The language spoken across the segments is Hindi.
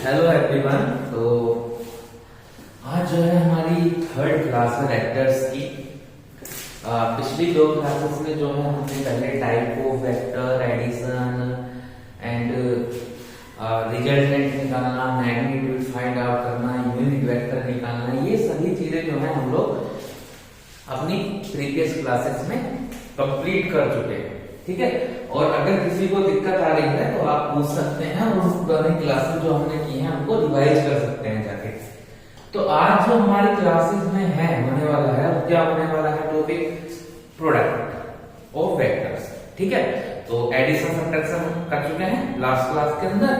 Hello everyone. तो आज जो है हमारी थर्ड क्लास है वेक्टर्स की। पिछली दो क्लासेस में जो है हमने पहले type of vector, addition and resultant निकालना, मैग्नीट्यूड फाइंड आउट करना, यूनिट वेक्टर निकालना, ये सभी चीजें जो है हम लोग अपनी प्रीवियस क्लासेस में कंप्लीट कर चुके हैं। ठीक है, और अगर किसी को दिक्कत आ रही है तो आप पूछ सकते हैं और उस पुरानी क्लासेस जो हमने की हैं उनको रिवाइज कर सकते हैं जाके। तो आज जो हमारी क्लासेस में है होने वाला है वो क्या होने वाला है? Topic product of vectors. ठीक है, तो एडिशन सब्ट्रैक्शन हम कर चुके हैं लास्ट क्लास के अंदर।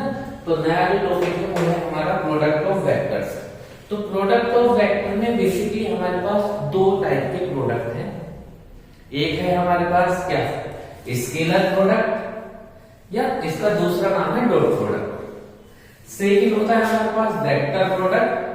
तो नया जो टॉपिक है वो है हमारा प्रोडक्ट ऑफ वेक्टर्स। तो प्रोडक्ट ऑफ वेक्टर में बेसिकली हमारे पास दो टाइप के प्रोडक्ट हैं। एक है हमारे पास क्या, स्केलर प्रोडक्ट, या इसका दूसरा नाम है डॉट प्रोडक्ट। सेकंड होता है हमारे पास वेक्टर प्रोडक्ट।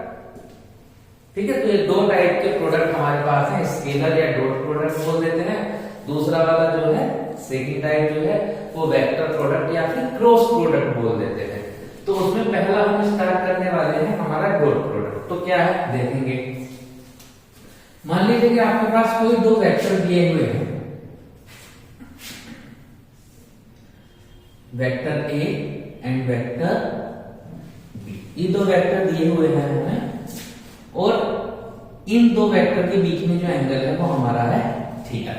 ठीक है, तो ये दो टाइप के प्रोडक्ट हमारे पास है, स्केलर या डॉट प्रोडक्ट बोल देते हैं। दूसरा वाला जो है सेकंड टाइप जो है वो वेक्टर प्रोडक्ट या फिर क्रॉस प्रोडक्ट बोल देते हैं। तो उसमें पहला हम स्टार्ट करने वाले हैं हमारा डॉट प्रोडक्ट। तो क्या है देखेंगे। मान लीजिए कि आपके पास कोई दो वेक्टर दिए हुए हैं, vector A and vector B. ये दो वेक्टर दिए हुए हैं हमें, और इन दो वेक्टर के बीच में जो एंगल है वो हमारा है थीटा।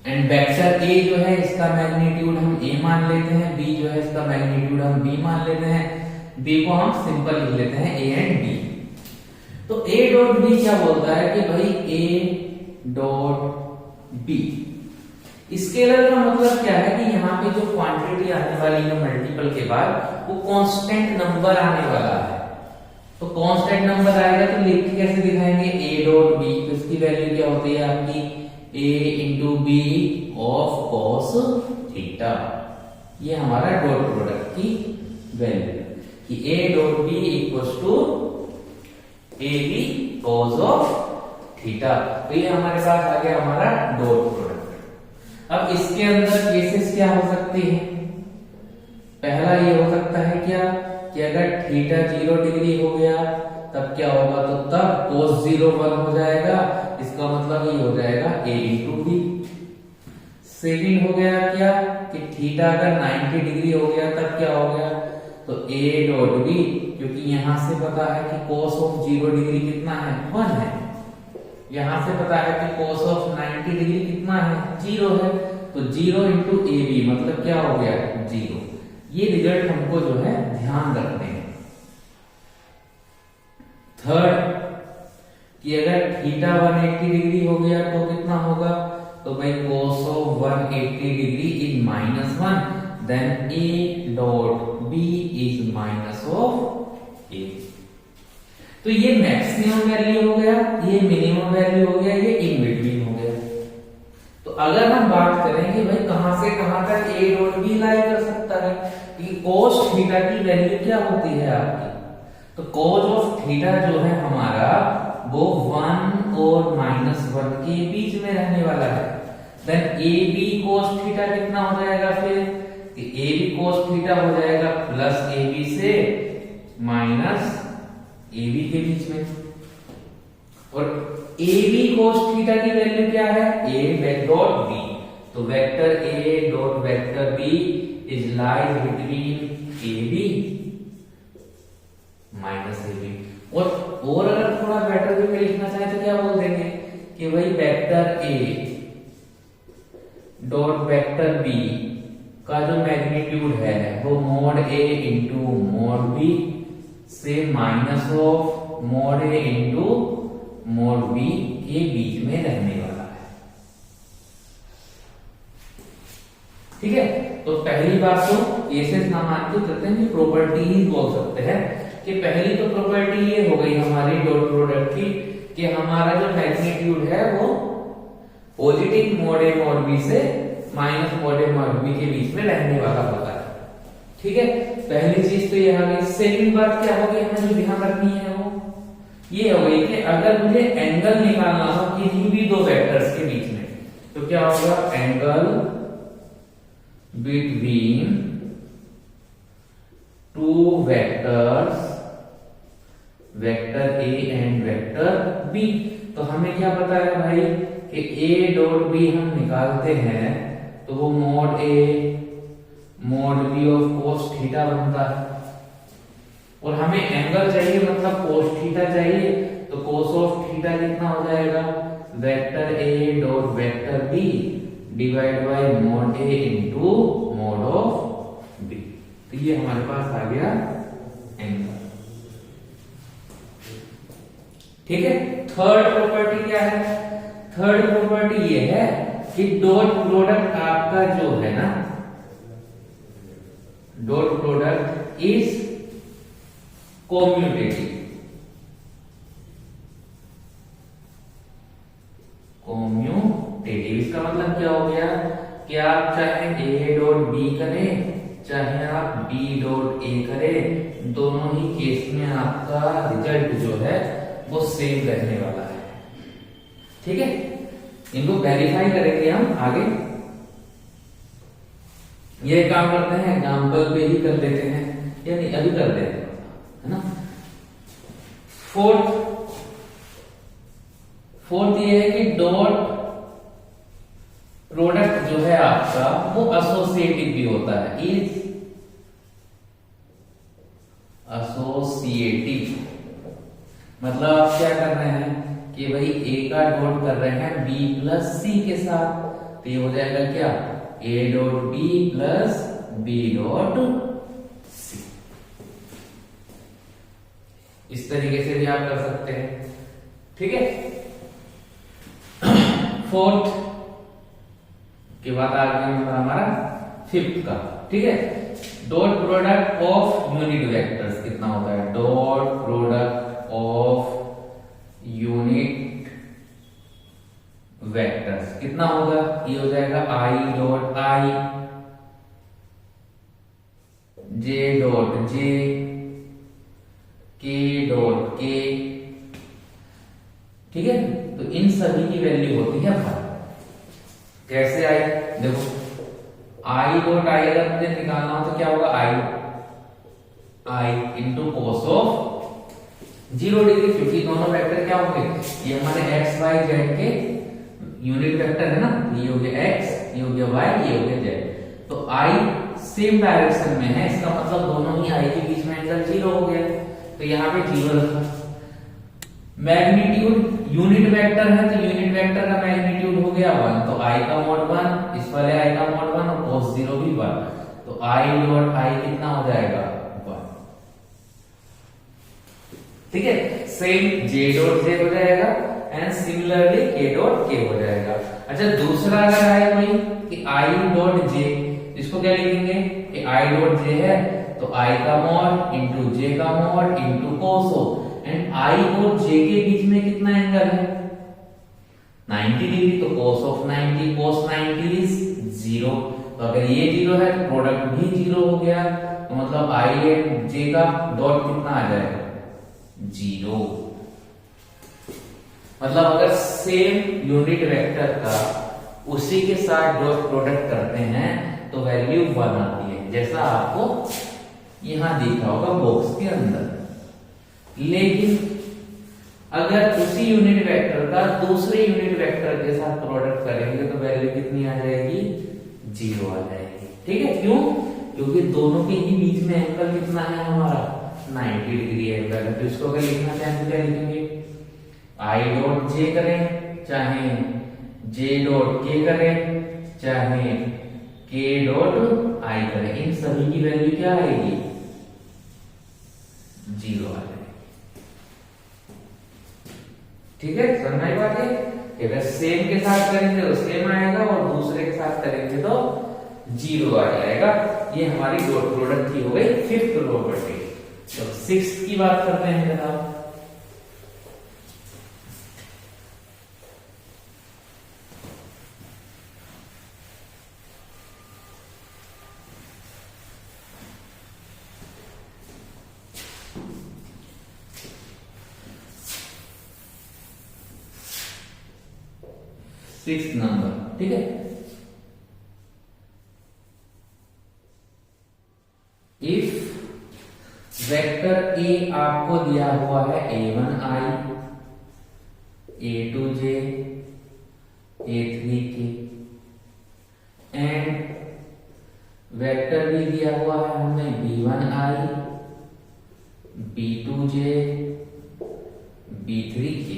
एंड वेक्टर ए जो है इसका मैग्नीट्यूड हम ए मान लेते हैं, बी जो है इसका मैग्नीट्यूड हम बी मान लेते हैं। बी को हम सिंपल लिख लेते हैं ए एंड बी। तो ए डॉट बी क्या बोलता है कि भाई ए डॉट बी। स्केलर का मतलब क्या है कि यहाँ पे जो क्वांटिटी आने वाली है मल्टीपल के बाद वो कांस्टेंट नंबर आने वाला है। तो कांस्टेंट नंबर आएगा तो लिख के कैसे दिखाएंगे, ए डॉट बी। तो इसकी वैल्यू क्या होती है आपकी, A into B of cos theta. ये हमारा डॉट प्रोडक्ट की वैल्यू कि A dot B equals to A B cos of theta. तो ये हमारे पास आ गया हमारा डॉट प्रोडक्ट। अब इसके अंदर केसेस क्या हो सकते हैं? पहला ये हो सकता है क्या कि अगर थीटा 0 डिग्री हो गया तब क्या होगा, तो तब cos 0 1 हो जाएगा। इसका मतलब ये हो जाएगा a इंटू बी। सेकेंड हो गया क्या कि थीटा अगर 90 डिग्री हो गया तब क्या हो गया, तो a डॉट बी, क्योंकि यहां से पता है कि cos ऑफ 0 डिग्री कितना है, 1 है। यहां से पता है कि cos ऑफ 90 डिग्री कितना है, 0 है। तो 0 इंटू ए बी मतलब क्या हो गया, 0। ये रिजल्ट हमको जो है ध्यान रखने हैं। थर्ड कि अगर थीटा 180 डिग्री हो गया तो कितना होगा, तो भाई cos of 180 degree is -1, then a dot b is minus of a। तो ये मैक्सिमम वैल्यू हो गया, ये मिनिमम वैल्यू हो गया, ये इन बिटवीन हो गया। तो अगर हम बात करें कि भाई कहां से कहां तक a डॉट b लाई कर सकता है कि cos थीटा की वैल्यू क्या होती है आपकी, तो cos ऑफ थीटा जो है हमारा वो 1 और -1 के बीच में रहने वाला है। Then A B cos theta कितना हो जाएगा फिर, कि ए बी cos थीटा हो जाएगा प्लस ए बी से माइनस ए बी के बीच में। और ए बी cos थीटा की वैल्यू क्या है, ए डॉट बी। तो vector A dot vector B is lies between A B minus A B. और अगर थोड़ा बेटर वे में लिखना चाहे तो क्या बोल देंगे कि भाई vector A dot vector B का जो मैग्नीट्यूड है वो mod A into mod B से minus of mod A into mod B के बीच में रहने वाला है। ठीक है, तो पहली बात तो केसेस ना मान के चलते हैं, प्रॉपर्टीज बोल सकते हैं कि पहली तो प्रॉपर्टी ये हो गई हमारी डॉट प्रोडक्ट की कि हमारा जो मैग्नीट्यूड है वो पॉजिटिव मोड ए मोड बी से माइनस मोड ए मोड बी के बीच में रहने वाला होता है। ठीक है, पहली चीज तो ये आ गई। सेकंड बात क्या होगी हमें जो ध्यान रखनी है वो ये हो गई कि अगर मुझे एंगल निकालना हो किसी भी दो वेक्टर्स के बीच में तो क्या होगा, angle between two vectors, vector A and vector B. तो हमें क्या पता है भाई कि ए डॉट बी हम निकालते हैं तो वो mod A mod B of cos theta बनता है, और हमें एंगल चाहिए मतलब कोस थीटा चाहिए, तो कोस ऑफ थीटा कितना हो जाएगा, vector A dot vector B divide by mod A into mod of B. तो ये हमारे पास आ गया एंगल। ठीक है। थर्ड प्रॉपर्टी क्या है, थर्ड प्रॉपर्टी ये है कि डॉट प्रोडक्ट आपका जो है ना, dot product is commutative. Commutative इसका मतलब क्या हो गया कि आप चाहे ए डॉट बी करें चाहे आप बी डॉट ए करें, दोनों ही केस में आपका रिजल्ट जो है वो सेम रहने वाला है। ठीक है। इनको वेरीफाई करेंगे हम आगे। ये काम करते हैं एग्जाम्पल पे ही कर लेते हैं, यानी अभी कर देते हैं, है ना। फोर्थ ये है कि डॉट प्रोडक्ट जो है आपका वो एसोसिएटिव भी होता है, इज एसोसिएटिव। मतलब आप क्या कर रहे हैं कि भाई ए का डॉट कर रहे हैं बी प्लस सी के साथ, तो ये हो जाएगा क्या, A dot B plus B dot C. इस तरीके से भी आप कर सकते हैं। ठीक है। फोर्थ के बाद आ गया हमारा फिफ्थ का। ठीक है। Dot product of unit vectors कितना होता है, dot product of unit vectors कितना होगा, ये हो जाएगा I dot I, J dot J, के डॉट के। ठीक है। तो इन सभी की वैल्यू होती है भाई। कैसे आई, देखो आई डॉट आई अगर मुझे निकालना हो तो क्या होगा, आई इंटू कोस ऑफ 0 डिग्री, क्योंकि दोनों वेक्टर क्या होंगे, ये हमारे एक्स वाई जेड के यूनिट वेक्टर है ना, ये हो गया एक्स, ये हो गया वाई, ये हो गया जेड। तो आई सेम डायरेक्शन में है, इसका मतलब दोनों ही आई के बीच में एंगल 0 हो गया, तो यहाँ पे 0 रखा। मैग्नीट्यूड यूनिट वेक्टर है तो यूनिट वेक्टर का मैग्नीट्यूड हो गया 1, तो आई का मॉड 1, इस वाले आई का मॉड 1 और cos 0 भी 1, तो आई डॉट आई कितना हो जाएगा 1। ठीक है। सेम जे डॉट जे हो जाएगा एंड सिमिलरली के डॉट के हो जाएगा। अच्छा, दूसरा अगर आए कोई कि आई डॉट जे, इसको क्या लिखेंगे कि आई डॉट जे है तो आई का मॉड इंटू जे का मॉड इंटू कोसो, एंड आई और जे के बीच में कितना एंगल है 90 डिग्री, तो cos ऑफ 90 cos 90 इज 0। तो अगर ये 0 है तो प्रोडक्ट भी 0 हो गया, तो मतलब आई एंड जे का डॉट कितना आ जाएगा 0। मतलब अगर सेम यूनिट वेक्टर का उसी के साथ डॉट प्रोडक्ट करते हैं तो वैल्यू 1 आती है, जैसा आपको यहां दिख रहा होगा बॉक्स के अंदर। लेकिन अगर उसी यूनिट वेक्टर का दूसरे यूनिट वेक्टर के साथ प्रोडक्ट करेंगे तो वैल्यू कितनी आ जाएगी 0 आ जाएगी। ठीक है। क्यों, क्योंकि दोनों के ही बीच में एंगल कितना है हमारा 90 डिग्री एंगल है। तो इसको अगर लिखना चाहें तो क्या लिखेंगे, आई डॉट जे करें चाहे जे डॉट के करें चाहे के डॉट आई करें, इन सभी की वैल्यू क्या आएगी 0 आ जाएगी। ठीक है, समझ में बात है। अगर सेम के साथ करेंगे तो सेम आएगा और दूसरे के साथ करेंगे तो 0 आ जाएगा। ये हमारी डॉट प्रोडक्ट की हो गई फिफ्थ प्रॉपर्टी। तो सिक्स्थ की बात करते हैं जनाब। Six number. ठीक है। इफ वेक्टर ए आपको दिया हुआ है a1i, a2j, a3k, and vector भी दिया हुआ है हमें b1i, b2j, b3k।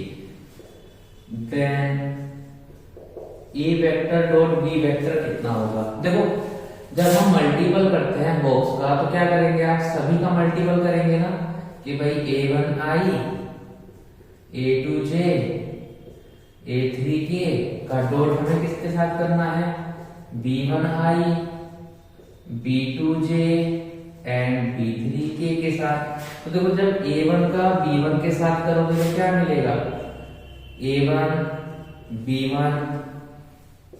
Then A vector dot B vector कितना होगा? देखो जब हम मल्टीपल करते हैं बॉक्स का तो क्या करेंगे, आप सभी का मल्टीपल करेंगे ना, कि भाई a1i, a2j, a3k का डॉट हमें किसके साथ करना है? b1i, b2j एंड b3k के साथ। तो देखो जब a1 का b1 के साथ करोगे तो क्या मिलेगा? a1 b1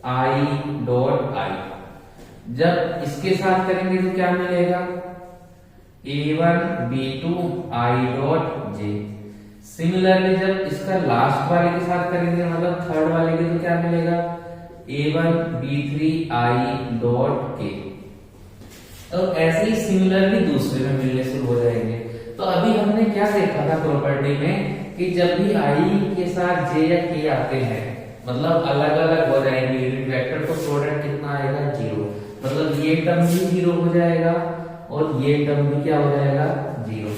i dot i। जब इसके साथ करेंगे तो क्या मिलेगा? a1 b2 i dot j। Similarly जब इसका लास्ट वाले के साथ करेंगे, मतलब थर्ड वाले के, तो क्या मिलेगा? a1 b3 i dot k। तो ऐसे ही सिमिलरली दूसरे में मिलने शुरू हो जाएंगे। तो अभी हमने क्या देखा था प्रॉपर्टी में, कि जब भी i के साथ j या k आते हैं, मतलब अलग अलग हो जाएंगे यूनिट वेक्टर, तो प्रोडक्ट कितना आएगा? 0। मतलब ये टर्म भी 0 हो जाएगा और ये टर्म भी क्या हो जाएगा? 0।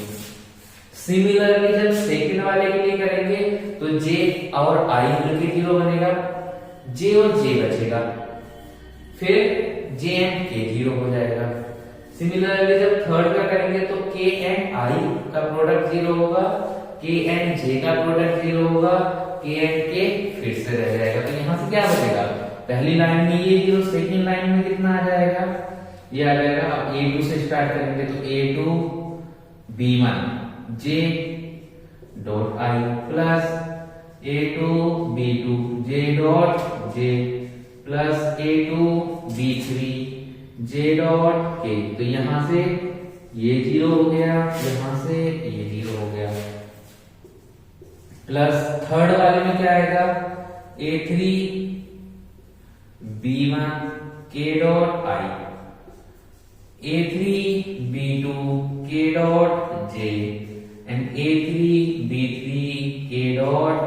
सिमिलरली जब सेकंड वाले के लिए करेंगे तो j और i मिलकर 0 बनेगा, j और j बचेगा, फिर j एंड k 0 हो जाएगा। सिमिलरली जब थर्ड का करेंगे तो k एंड i का प्रोडक्ट 0 होगा, k एंड j का प्रोडक्ट 0 होगा, k एंड k फिर से रह जाएगा। तो यहां से क्या बचेगा? पहली लाइन में ये 0, सेकंड लाइन में कितना आ जाएगा? ये आ जाएगा। अब a2 से स्टार्ट करेंगे तो a2 b1 j dot i plus a2 b2 j dot j plus a2 b3 j dot k। तो यहां से ये 0 हो गया, यहां से ये 0 हो गया, प्लस थर्ड वाले में क्या आएगा? a3 b1 k dot i, a3 b2 k dot j and a3 b3 k dot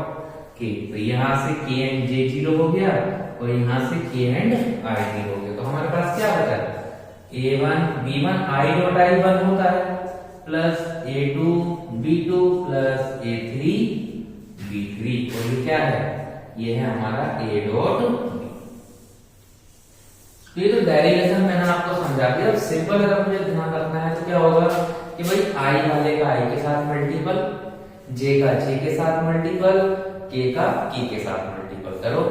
k। तो यहां से k एंड j 0 हो गया और यहां से k एंड i 0 हो गया। तो हमारे पास क्या बचा? a1 b1 i dot i 1 होता है, plus a2 b2 plus a3 b3, और ये क्या है? ये है हमारा a डॉट b। तो ये तो डेरिवेशन मैंने आपको समझा दिया। अब सिंपल अगर मुझे ध्यान रखना है तो क्या होगा कि भाई i वाले का i के साथ मल्टीपल, j का j के साथ मल्टीपल, k का k के साथ मल्टीपल करो,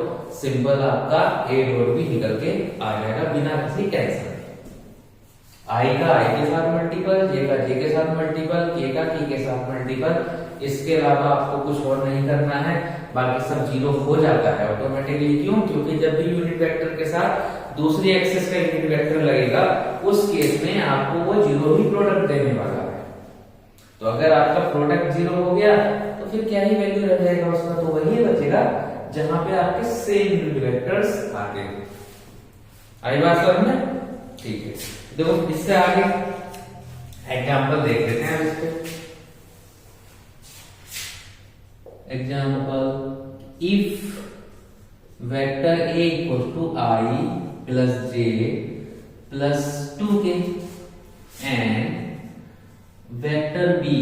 सिंपल आपका a डॉट b निकल के आ जाएगा बिना किसी टेंशन। i का i के साथ मल्टीपल, j का j के साथ मल्टीपल, k का k के साथ मल्टीपल। इसके अलावा आपको कुछ और नहीं करना है, बाकी सब 0 हो जाता है ऑटोमेटिकली। क्यों? क्योंकि जब भी यूनिट वेक्टर के साथ दूसरी एक्सिस का यूनिट वेक्टर लगेगा, उस केस में आपको वो 0 ही प्रोडक्ट देने वाला है। तो अगर आपका प्रोडक्ट 0 हो गया तो फिर क्या ही वैल्यू रह जाएगा उसका? तो वही बचेगा जहां पे आपके सेम यूनिट वेक्टर्स आते हैं। आई बात समझ में? ठीक है, देखो इससे आगे एग्जांपल देख लेते हैं। इस पे example, if vector a equal to i plus j plus 2k and vector b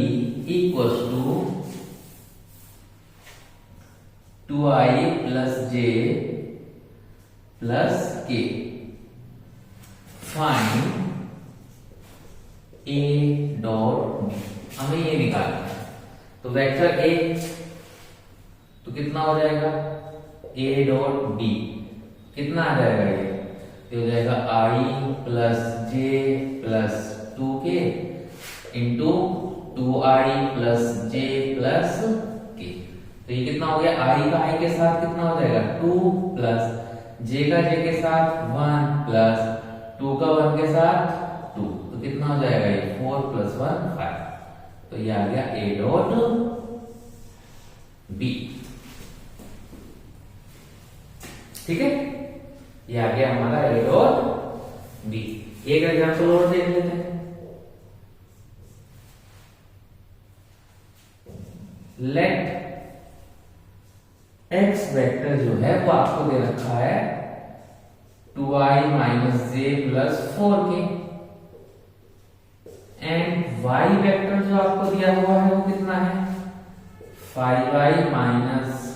equal to 2i plus j plus k, find a dot b। हमें ये निकालना है। तो वेक्टर a तो कितना हो जाएगा? a डॉट b कितना आ जाएगा? ये हो जाएगा i plus j plus 2k into 2i plus j plus k। तो ये कितना हो गया? i का i के साथ कितना हो जाएगा? 2 प्लस j का j के साथ 1 प्लस 2 का 1 के साथ 2। तो कितना हो जाएगा? ये 4 प्लस 1 5। तो ये आ गया a डॉट b। ठीक है, ये आ गया हमारा a डॉट b। एक एग्जांपल और देख लेते हैं। लेट x वेक्टर जो है वो आपको दे रखा है 2i minus J plus 4k and y vector जो आपको दिया हुआ है वो कितना है 5i minus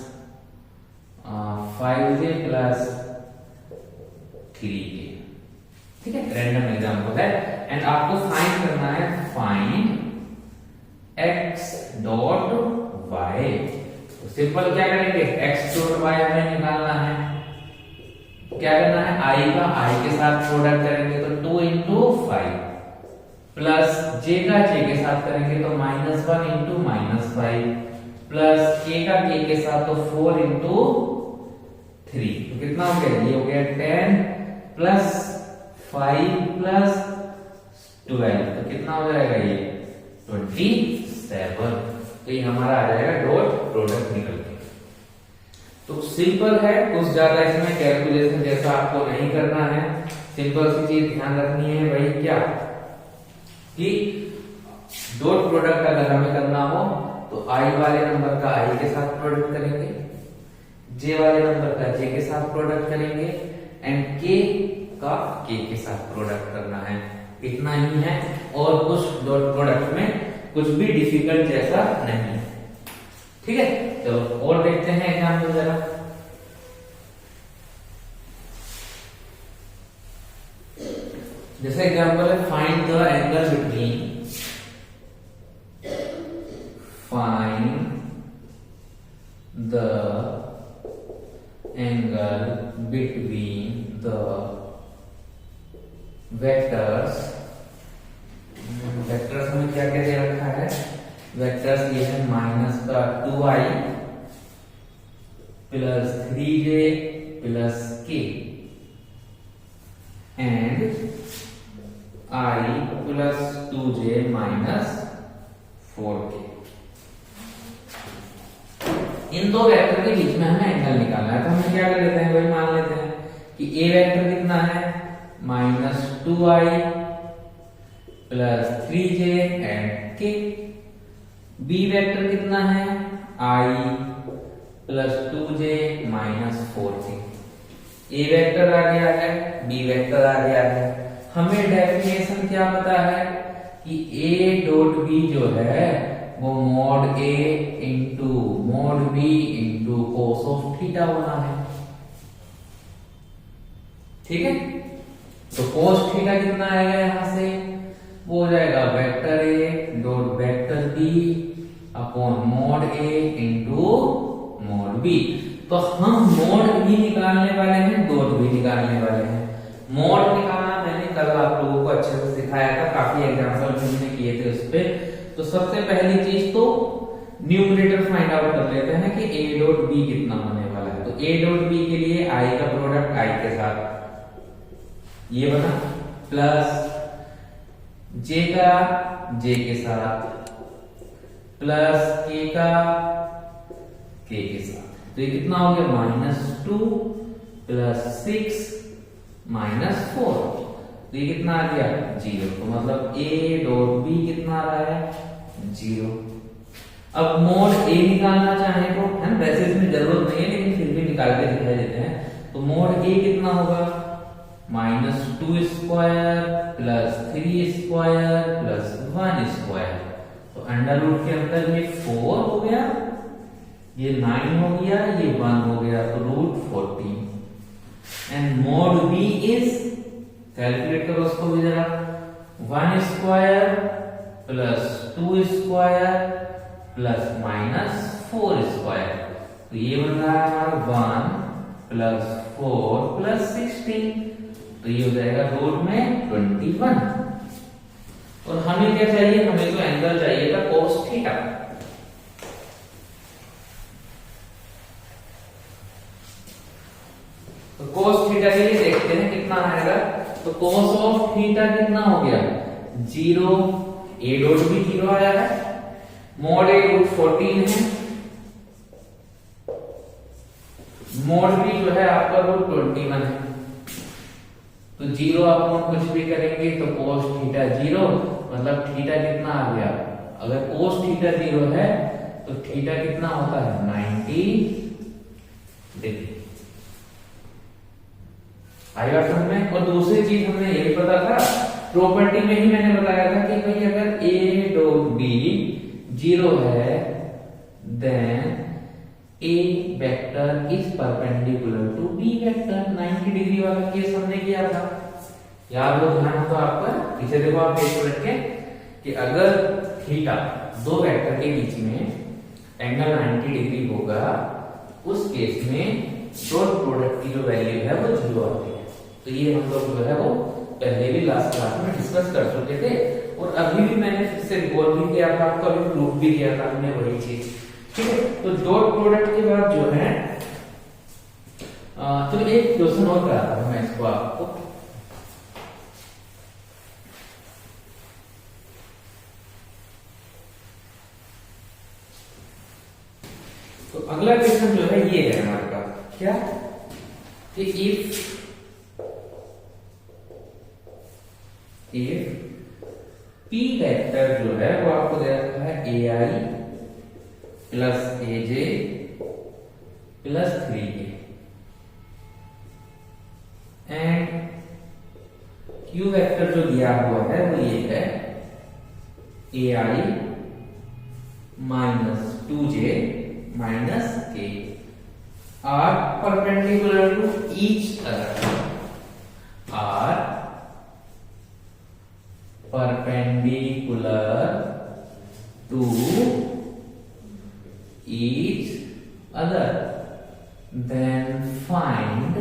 5j plus 3k। ठीक है, रैंडम एग्जांपल है एंड आपको फाइंड करना है फाइंड x डॉट y। तो सिंपल क्या करेंगे x डॉट y हमें निकालना है, क्या करना है i का i के साथ प्रोडक्ट करेंगे तो 2 इंटू 5 प्लस j का j के साथ करेंगे तो -1 इंटू -5 प्लस k का k के साथ तो 4 इंटू 3। तो कितना हो गया, ये हो गया 10 प्लस 5 प्लस 12 तो कितना हो जाएगा ये 27। तो ये हमारा आ जाएगा डॉट प्रोडक्ट निकल के। तो सिंपल है, कुछ ज्यादा इसमें कैलकुलेशन जैसा आपको नहीं करना है। सिंपल सी चीज ध्यान रखनी है भाई क्या कि डॉट प्रोडक्ट अगर हमें करना हो तो i वाले नंबर का i के साथ प्रोडक्ट करेंगे, j वाले नंबर का j के साथ प्रोडक्ट करेंगे एंड k का k के साथ प्रोडक्ट करना है। इतना ही है और कुछ डॉट प्रोडक्ट में कुछ भी डिफिकल्ट जैसा नहीं है। ठीक है, चलो और देखते हैं एग्जाम्पल जरा। जैसे एग्जाम्पल है find the angle between, find the angle between the vectors. Vectors में क्या क्या दे रखा है, वेक्टर्स ये है माइनस का 2i plus 3j plus k and i plus 2j minus 4k। इन दो वेक्टर के बीच में हमें एंगल निकालना है तो हम क्या कर लेते हैं भाई, मान लेते हैं कि a वेक्टर कितना है minus 2i plus 3j and k, b vector कितना है i plus 2j minus 4k। a vector आ गया है, b वेक्टर आ गया है। हमें डेफिनेशन क्या पता है कि a डॉट b जो है वो mod a into mod b into cos of theta होना है। ठीक है, तो कोस थीटा कितना आएगा यहां से, वो हो जाएगा vector a dot vector b upon mod a into mod b। तो हम मॉड b निकालने वाले हैं, डॉट b निकालने वाले हैं। मॉड निकालना मैंने कल आप लोगों को अच्छे से सिखाया था, काफी एग्जांपल हमने किए थे उस पे। तो सबसे पहली चीज तो न्यूमरेटर फाइंड आउट कर लेते हैं कि a डॉट b कितना होने वाला है। तो a डॉट b के लिए i का प्रोडक्ट i के साथ ये बना प्लस j का j के साथ प्लस k का k के साथ। तो ये कितना हो गया -2 प्लस 6 माइनस 4। तो ये कितना आ गया 0। तो मतलब a डॉट b कितना आ रहा है 0। अब मोड a निकालना चाहे तो है ना, वैसे इसमें जरूरत नहीं है लेकिन फिर भी निकाल के दिखाई देते हैं। तो मोड a कितना होगा -2 square plus 3 square plus 1 square. तो अंडर रूट के अंदर ये 4 हो गया, ये 9 हो गया, ये 1 हो गया, तो root 14 and mod b is, calculate करो उसको भी जरा, 1 square plus 2 square plus -4 square. तो ये बन रहा है हमारा 1 प्लस 4 प्लस 16। तो ये हो जाएगा रूट में 21। और हमें क्या चाहिए, हमें तो एंगल चाहिए था कोस थीटा। तो कोस थीटा के लिए देखते हैं कितना आएगा। तो कोस ऑफ थीटा कितना हो गया 0, a डॉट भी 0 आया है, मॉड a रूट 14 है, मॉड b जो है आपका रूट 21 है। तो 0 अपॉन कुछ भी करेंगे तो कोस थीटा 0, मतलब थीटा कितना आ गया, अगर कोस थीटा 0 है तो थीटा कितना होता है 90 डिग्री। आई बात समझ में। और दूसरी चीज हमने ये भी पता था, प्रॉपर्टी में ही मैंने बताया था कि भाई अगर ए डॉट बी 0 है then A vector is perpendicular to B vector. 90 degree वाला केस हमने किया था, याद हो, ध्यान हो तो आपका। पीछे देखो आप पेज पर रख के कि अगर थीटा दो वेक्टर के बीच में एंगल 90 डिग्री होगा, उस केस में डॉट प्रोडक्ट की जो वैल्यू है वो 0 आती है। तो ये हम लोग जो है वो पहले भी लास्ट क्लास में डिस्कस कर चुके थे, और अभी भी मैंने फिर से रिकॉल भी किया था आपको, अभी प्रूफ भी किया था हमने वही चीज। ठीक है, तो डॉट प्रोडक्ट के बाद जो है तो एक क्वेश्चन और कराता हूं मैं इसको आपको। तो अगला क्वेश्चन जो है ये है हमारे पास, क्या कि इफ पी वेक्टर जो है वो आपको दे रखा है A I plus A J plus 3a and Q vector जो दिया हुआ है वो ये है A I minus 2j minus k are perpendicular to each other, are perpendicular to each other, then find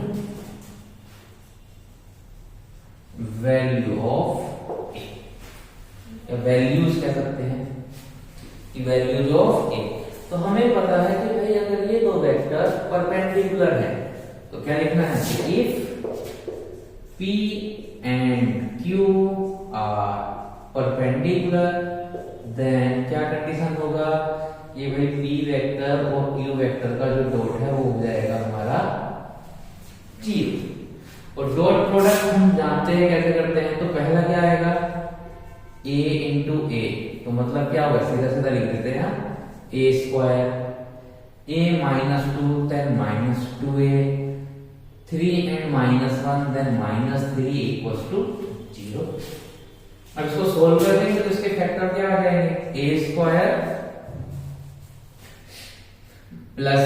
value of a, या वैल्यूज कह सकते हैं कि वैल्यूज ऑफ a। तो हमें पता है कि भाई अगर ये दो वेक्टर परपेंडिकुलर है तो क्या लिखना है कि if p and q are perpendicular then क्या कंडीशन होगा, ये भाई p वेक्टर और q वेक्टर का जो डॉट है वो हो जाएगा हमारा 0। और डॉट प्रोडक्ट हम जानते हैं कैसे करते हैं, तो पहला क्या आएगा a इंटू ए, तो मतलब क्या होगा, सीधा सीधा लिख देते हैं a square, a minus 2 then minus 2a, 3 and minus 1 then minus 3 equals to 0। अब इसको सोल्व कर देंगे तो इसके फैक्टर क्या आ जाएंगे, A square plus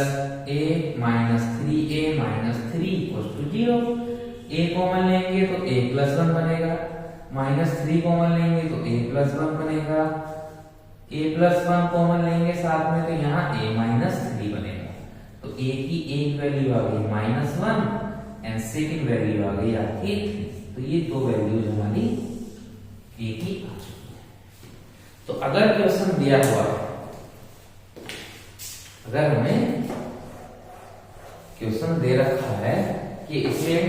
A minus 3a minus 3 equals to 0। A common लेंगे तो a प्लस 1 बनेगा, माइनस 3 कॉमन लेंगे तो a प्लस 1 बनेगा, a प्लस 1 कॉमन लेंगे साथ में तो यहाँ a माइनस 3 बनेगा। तो a की एक वैल्यू आ गई माइनस 1 एंड सेकंड वैल्यू आ गई आपकी 3। तो ये दो वैल्यूज हमारी a की आ चुकी है। तो अगर क्वेश्चन दिया हुआ है, अगर हमें क्वेश्चन दे रखा है कि इसमें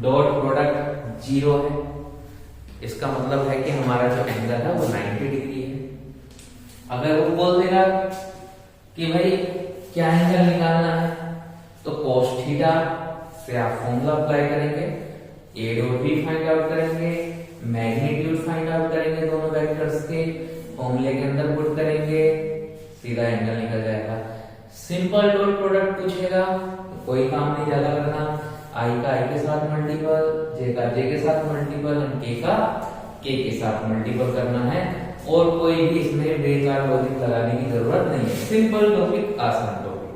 डॉट प्रोडक्ट 0 है, इसका मतलब है कि हमारा जो एंगल है वो 90 डिग्री है। अगर वो बोल देगा कि भाई क्या एंगल निकालना है, तो cos थीटा से आप फॉर्मूला अप्लाई करेंगे, A dot B find out करेंगे, मैग्नीट्यूड फाइंड आउट करेंगे दोनों वेक्टर्स के, फॉर्मूले के अंदर पुट करेंगे, सीधा एंगल निकल जाएगा। सिंपल डॉट प्रोडक्ट पूछेगा तो कोई काम नहीं ज्यादा करना, आई का आई के साथ मल्टीपल, जे का जे के साथ मल्टीपल एंड के का के के साथ मल्टीपल करना है, और कोई भी इसमें बेकार लॉजिक लगाने की जरूरत नहीं है। सिंपल टॉपिक, आसान टॉपिक,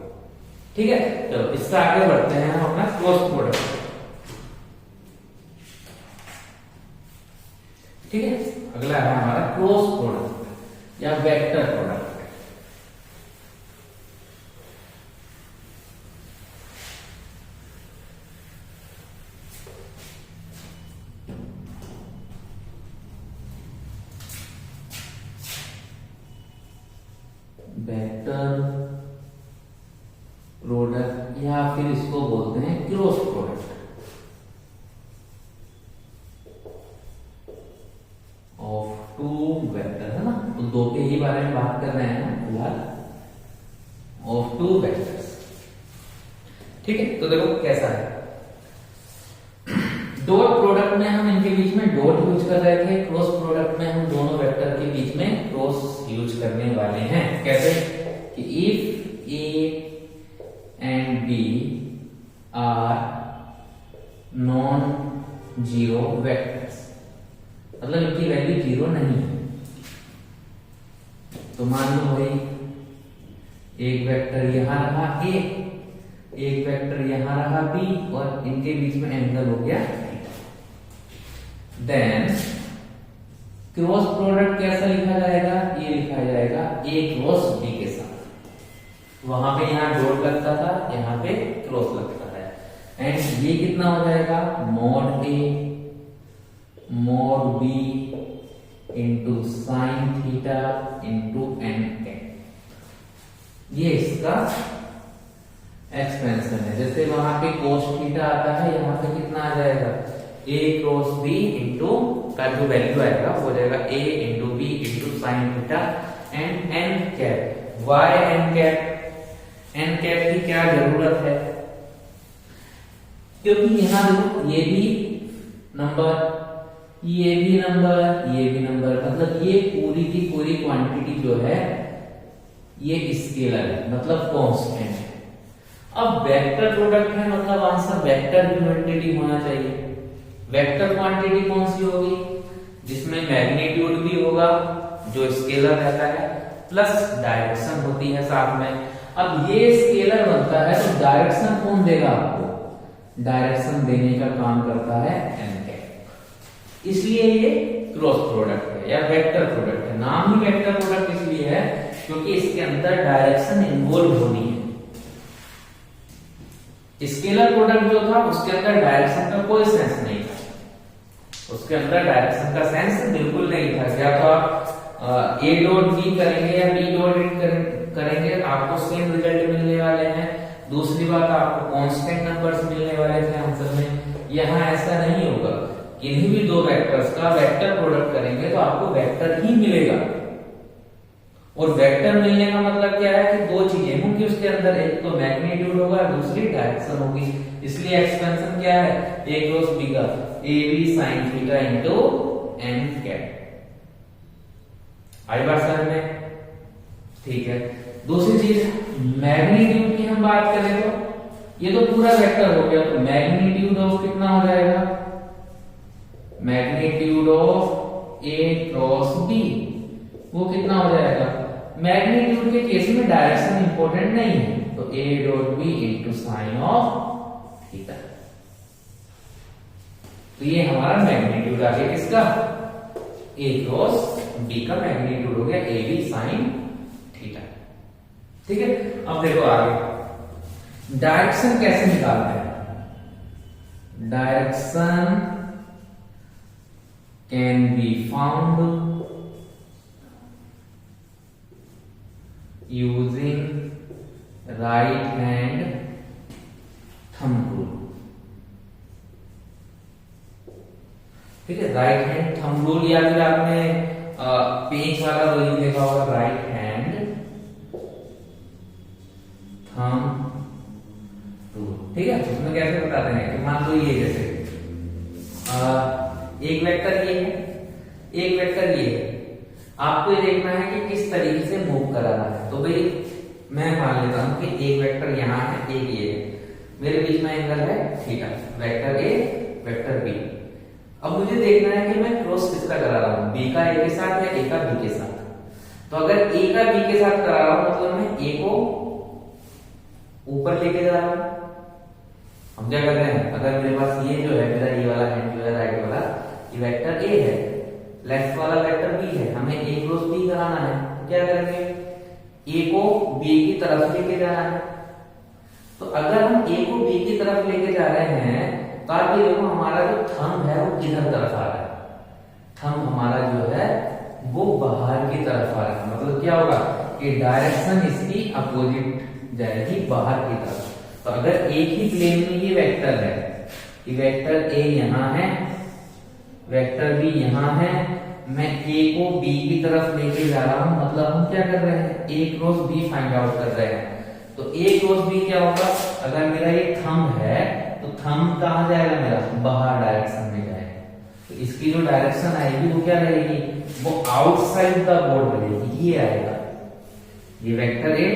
ठीक है। चलो इससे आगे बढ़ते हैं हम अपना क्रॉस प्रोडक्ट, ठीक है। अगला है हमारा क्रॉस प्रोडक्ट या वेक्टर प्रोडक्ट। वेक्टर प्रोडक्ट या फिर इसको बोलते हैं cross product of two vector, है ना। तो दो के ही बारे में बात कर रहे हैं फिलहाल, ऑफ टू वेक्टर्स, ठीक है। तो देखो कैसा है, डॉट प्रोडक्ट में हम इनके बीच में डॉट यूज कर रहे थे, क्रॉस प्रोडक्ट में हम दोनों वेक्टर के बीच में क्रॉस यूज करने वाले हैं। कैसे कि if A and B are non zero vectors, मतलब इनकी वैल्यू जीरो नहीं है, तो मान लो भाई एक वेक्टर यहां रहा ए, एक वेक्टर यहां रहा बी, और इनके बीच में एंगल हो गया थीटा। देन क्रॉस प्रोडक्ट कैसा लिखा जाएगा, ये लिखा जाएगा ए क्रॉस बी के साथ। वहां पे यहां डॉट लगता था, यहां पे क्रॉस लगता है, एंड ये कितना हो जाएगा mod A mod B into sine theta into N cap. ये इसका एक्सपेंशन है। जैसे वहां पे कोस थीटा आता है, यहाँ पे कितना आ जाएगा ए क्रॉस बी इंटू का जो वैल्यू आएगा वो हो जाएगा A into B into sine theta and N cap. Why N cap, N cap की क्या जरूरत है, क्योंकि यहां देखो ये भी नंबर, ये भी नंबर, ये भी नंबर, मतलब ये पूरी की पूरी क्वांटिटी जो है ये स्केलर है, मतलब कांस्टेंट है। अब वेक्टर प्रोडक्ट है, मतलब आंसर वेक्टर क्वांटिटी होना चाहिए। वेक्टर क्वांटिटी कौन सी होगी, जिसमें मैग्नीट्यूड भी होगा जो स्केलर रहता है, प्लस डायरेक्शन होती है साथ में। अब ये स्केलर बनता है तो डायरेक्शन कौन देगा आपको, डायरेक्शन देने का काम करता है एन कैप। इसलिए ये क्रॉस प्रोडक्ट है या वेक्टर प्रोडक्ट है। नाम ही वेक्टर प्रोडक्ट इसलिए है क्योंकि इसके अंदर डायरेक्शन इन्वॉल्व होनी है। स्केलर प्रोडक्ट जो था उसके अंदर डायरेक्शन का कोई सेंस नहीं था, उसके अंदर डायरेक्शन का सेंस बिल्कुल नहीं था। या तो आप ए डॉट बी करेंगे या बी डॉट करेंगे, आपको सेम रिजल्ट मिलने वाले हैं। दूसरी बात, आपको कांस्टेंट नंबर्स मिलने वाले थे आंसर में। यहाँ ऐसा नहीं होगा, किन्हीं भी दो वेक्टर्स का वेक्टर प्रोडक्ट करेंगे तो आपको वेक्टर ही मिलेगा। और वेक्टर मिलने का मतलब क्या है कि दो चीजें होंगी उसके अंदर, एक तो मैग्नीट्यूड होगा, दूसरी डायरेक्शन होगी। इसलिए एक्सपेंशन क्या है, ए क्रॉस बी का A B sine theta into N cap. आई बात समझ में, ठीक है। दूसरी चीज मैग्नीट्यूड की हम बात करें तो ये तो पूरा वेक्टर हो गया, तो मैग्नीट्यूड ऑफ कितना हो जाएगा, magnitude of A cross B वो कितना हो जाएगा। मैग्नीट्यूड के केस में डायरेक्शन इंपॉर्टेंट नहीं है, तो A dot B into sine of theta. तो ये हमारा मैग्नीट्यूड आ गया किसका, ए क्रॉस बी का मैग्नीट्यूड हो गया ए बी साइन थीटा। ठीक है, अब देखो आगे डायरेक्शन कैसे निकालते हैं। Direction can be found using right hand thumb rule. ठीक है, राइट हैंड थंब रूल, या फिर आपने पेज वाला रूल देखा होगा, राइट हैंड थंब रूल। ठीक है, उसमें कैसे बताते हैं कि मान लो ये जैसे एक वेक्टर ये है, एक वेक्टर ये है, आपको ये देखना है कि किस तरीके से मूव कराना है। तो भाई मैं मान लेता हूं कि एक वेक्टर यहां है, एक ये है, मेरे बीच में एंगल है theta, vector A vector B. अब मुझे देखना है कि मैं क्रॉस किसका करा रहा हूं, बी का ए के साथ या ए का बी के साथ। तो अगर ए का बी के साथ करा रहा हूं मतलब मैं ए को ऊपर लेके जा रहा हूं। हम क्या कर रहे हैं, अगर मेरे पास ये जो है मेरा ये वाला हैंड जो है राइट वाला, ये वेक्टर ए है, लेफ्ट वाला वेक्टर बी है, हमें ए क्रॉस बी कराना है। तो क्या करेंगे, ए को बी की तरफ लेके जाना है। तो अगर हम ए को बी की तरफ लेके जा रहे हैं तो आप ये देखो हमारा जो थंब है वो किधर तरफ आ रहा है, थंब हमारा जो है वो बाहर की तरफ आ रहा है। मतलब क्या होगा कि डायरेक्शन इसकी अपोजिट जाएगी, बाहर की तरफ। तो अगर एक ही प्लेन में ये वेक्टर है कि वेक्टर ए यहां है, वेक्टर बी यहां है, मैं ए को बी की तरफ लेके जा रहा हूं, मतलब हम क्या कर रहे हैं, ए क्रॉस बी फाइंड आउट कर रहे हैं। तो ए क्रॉस बी क्या होगा, अगर मेरा ये थंब है तो थंब कहां जाएगा मेरा, बाहर डायरेक्शन में जाएगा। तो इसकी जो डायरेक्शन आएगी वो क्या रहेगी, वो आउटसाइड द बोर्ड रहेगी, ये आएगा। ये vector A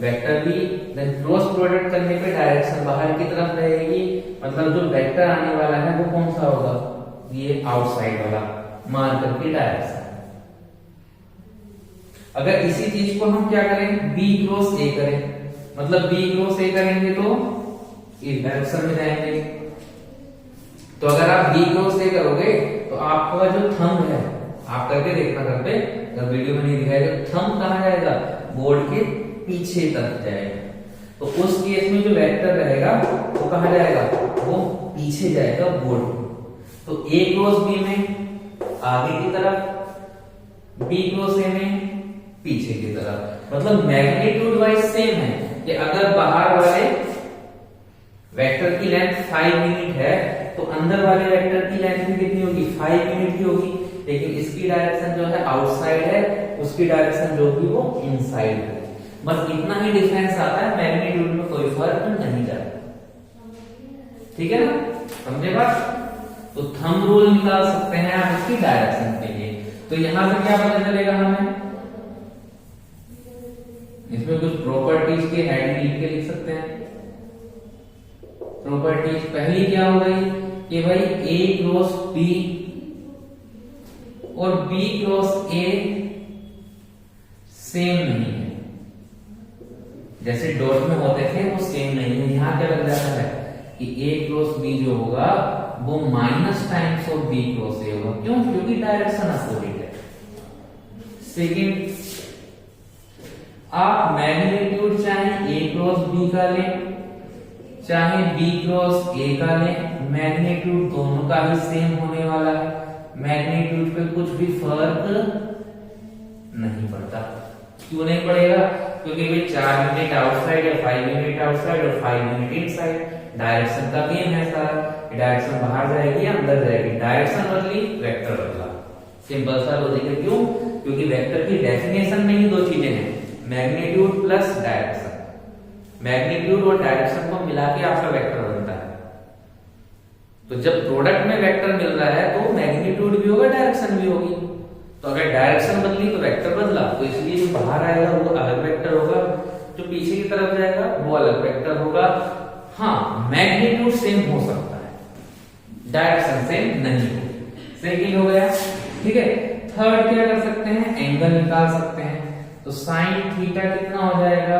vector B, then cross product करने पे डायरेक्शन बाहर की तरफ रहेगी, मतलब जो वेक्टर आने वाला है वो कौन सा होगा, ये आउटसाइड वाला मार्कर की डायरेक्शन। अगर इसी चीज को हम क्या करें, बी क्रॉस ए करें, मतलब बी क्रॉस ए करेंगे तो इस डायरेक्शन में जाएंगे। तो अगर आप बी क्रॉस ए करोगे तो आपका जो थंब है, आप करके देखना घर पे, अगर वीडियो में नहीं दिखाएगा, थंब कहाँ जाएगा, बोर्ड के पीछे तरफ जाएगा। तो उस केस में जो वेक्टर रहेगा वो कहाँ जाएगा, वो पीछे जाएगा बोर्ड में। तो ए क्रॉस बी में आगे की तरफ, बी क्रॉस ए में पीछे की तरफ, मतलब मैग्नीट्यूड वाइज सेम है कि अगर बाहर वाले वेक्टर की लेंथ 5 यूनिट है तो अंदर वाले वेक्टर की लेंथ भी कितनी होगी, 5 यूनिट की होगी। लेकिन इसकी डायरेक्शन जो है आउटसाइड है, उसकी डायरेक्शन जो होगी वो इनसाइड है। बस इतना ही डिफरेंस आता है, मैग्नीट्यूड में कोई फर्क नहीं जाता। ठीक है ना, समझे बात। तो थंब रूल निकाल सकते हैं आप इसकी डायरेक्शन के लिए। तो यहां से क्या पता चलेगा हमें, इसमें कुछ प्रॉपर्टीज के हेड लिख के लिख सकते हैं। प्रॉपर्टीज पहली क्या हो गई कि भाई ए क्रॉस बी और बी क्रॉस ए सेम नहीं है, जैसे डॉट में होते थे वो सेम नहीं है। यहां क्या लग जाता है कि ए क्रॉस बी जो होगा वो minus times of B cross A होगा। क्यों, क्योंकि डायरेक्शन अपोजिट है। सेकेंड, आप मैग्नीट्यूड चाहे ए क्रॉस बी का लें चाहे बी क्रॉस ए का लें, मैग्नीट्यूड दोनों का ही सेम होने वाला है। मैग्नीट्यूड पे कुछ भी फर्क नहीं पड़ता। क्यों नहीं पड़ेगा, क्योंकि भाई 4 यूनिट आउटसाइड है, 5 यूनिट आउटसाइड और 5 यूनिट इनसाइड। डायरेक्शन का गेम है सारा, डायरेक्शन बाहर जाएगी या अंदर जाएगी, डायरेक्शन बदली वेक्टर बदला। सिंपल सा लॉजिक है। क्यों, क्योंकि वेक्टर की डेफिनेशन में ही दो चीजें हैं, मैग्नीट्यूड प्लस डायरेक्शन। मैग्नीट्यूड और डायरेक्शन को मिला के आपका वेक्टर बनता है। तो जब प्रोडक्ट में वेक्टर मिल रहा है तो मैग्नीट्यूड भी होगा, डायरेक्शन भी होगी। तो अगर डायरेक्शन बदली तो वेक्टर बदला, तो इसलिए जो बाहर आएगा वो अलग वेक्टर होगा, जो पीछे की तरफ जाएगा वो अलग वेक्टर होगा। हाँ, मैग्नीट्यूड सेम हो सकता है, डायरेक्शन सेम नहीं होगी। सेकंड हो गया, ठीक है। थर्ड क्या कर सकते हैं, एंगल निकाल सकते हैं। तो साइन थीटा कितना हो जाएगा,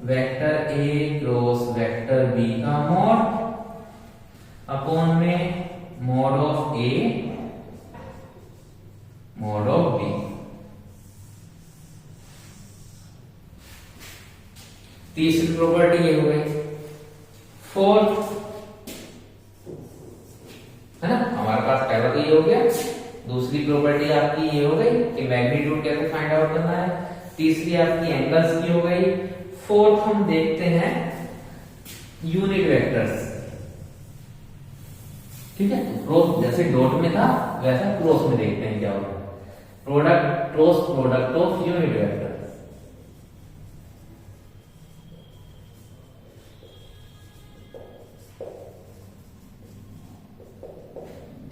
vector A cross vector B का मॉड अपॉन में mod of A mod of B. तीसरी प्रॉपर्टी ये हो गई। फोर्थ है ना, हमारे पास पहला तो ये हो गया। दूसरी प्रॉपर्टी आपकी ये हो गई कि मैग्नीट्यूड कैसे फाइंड आउट करना है। तीसरी आपकी एंगल्स की हो गई। फोर्थ हम देखते हैं यूनिट वेक्टर्स। ठीक है, क्रॉस जैसे डॉट में था वैसा क्रॉस में देखते हैं क्या होगा, product cross product of unit vector.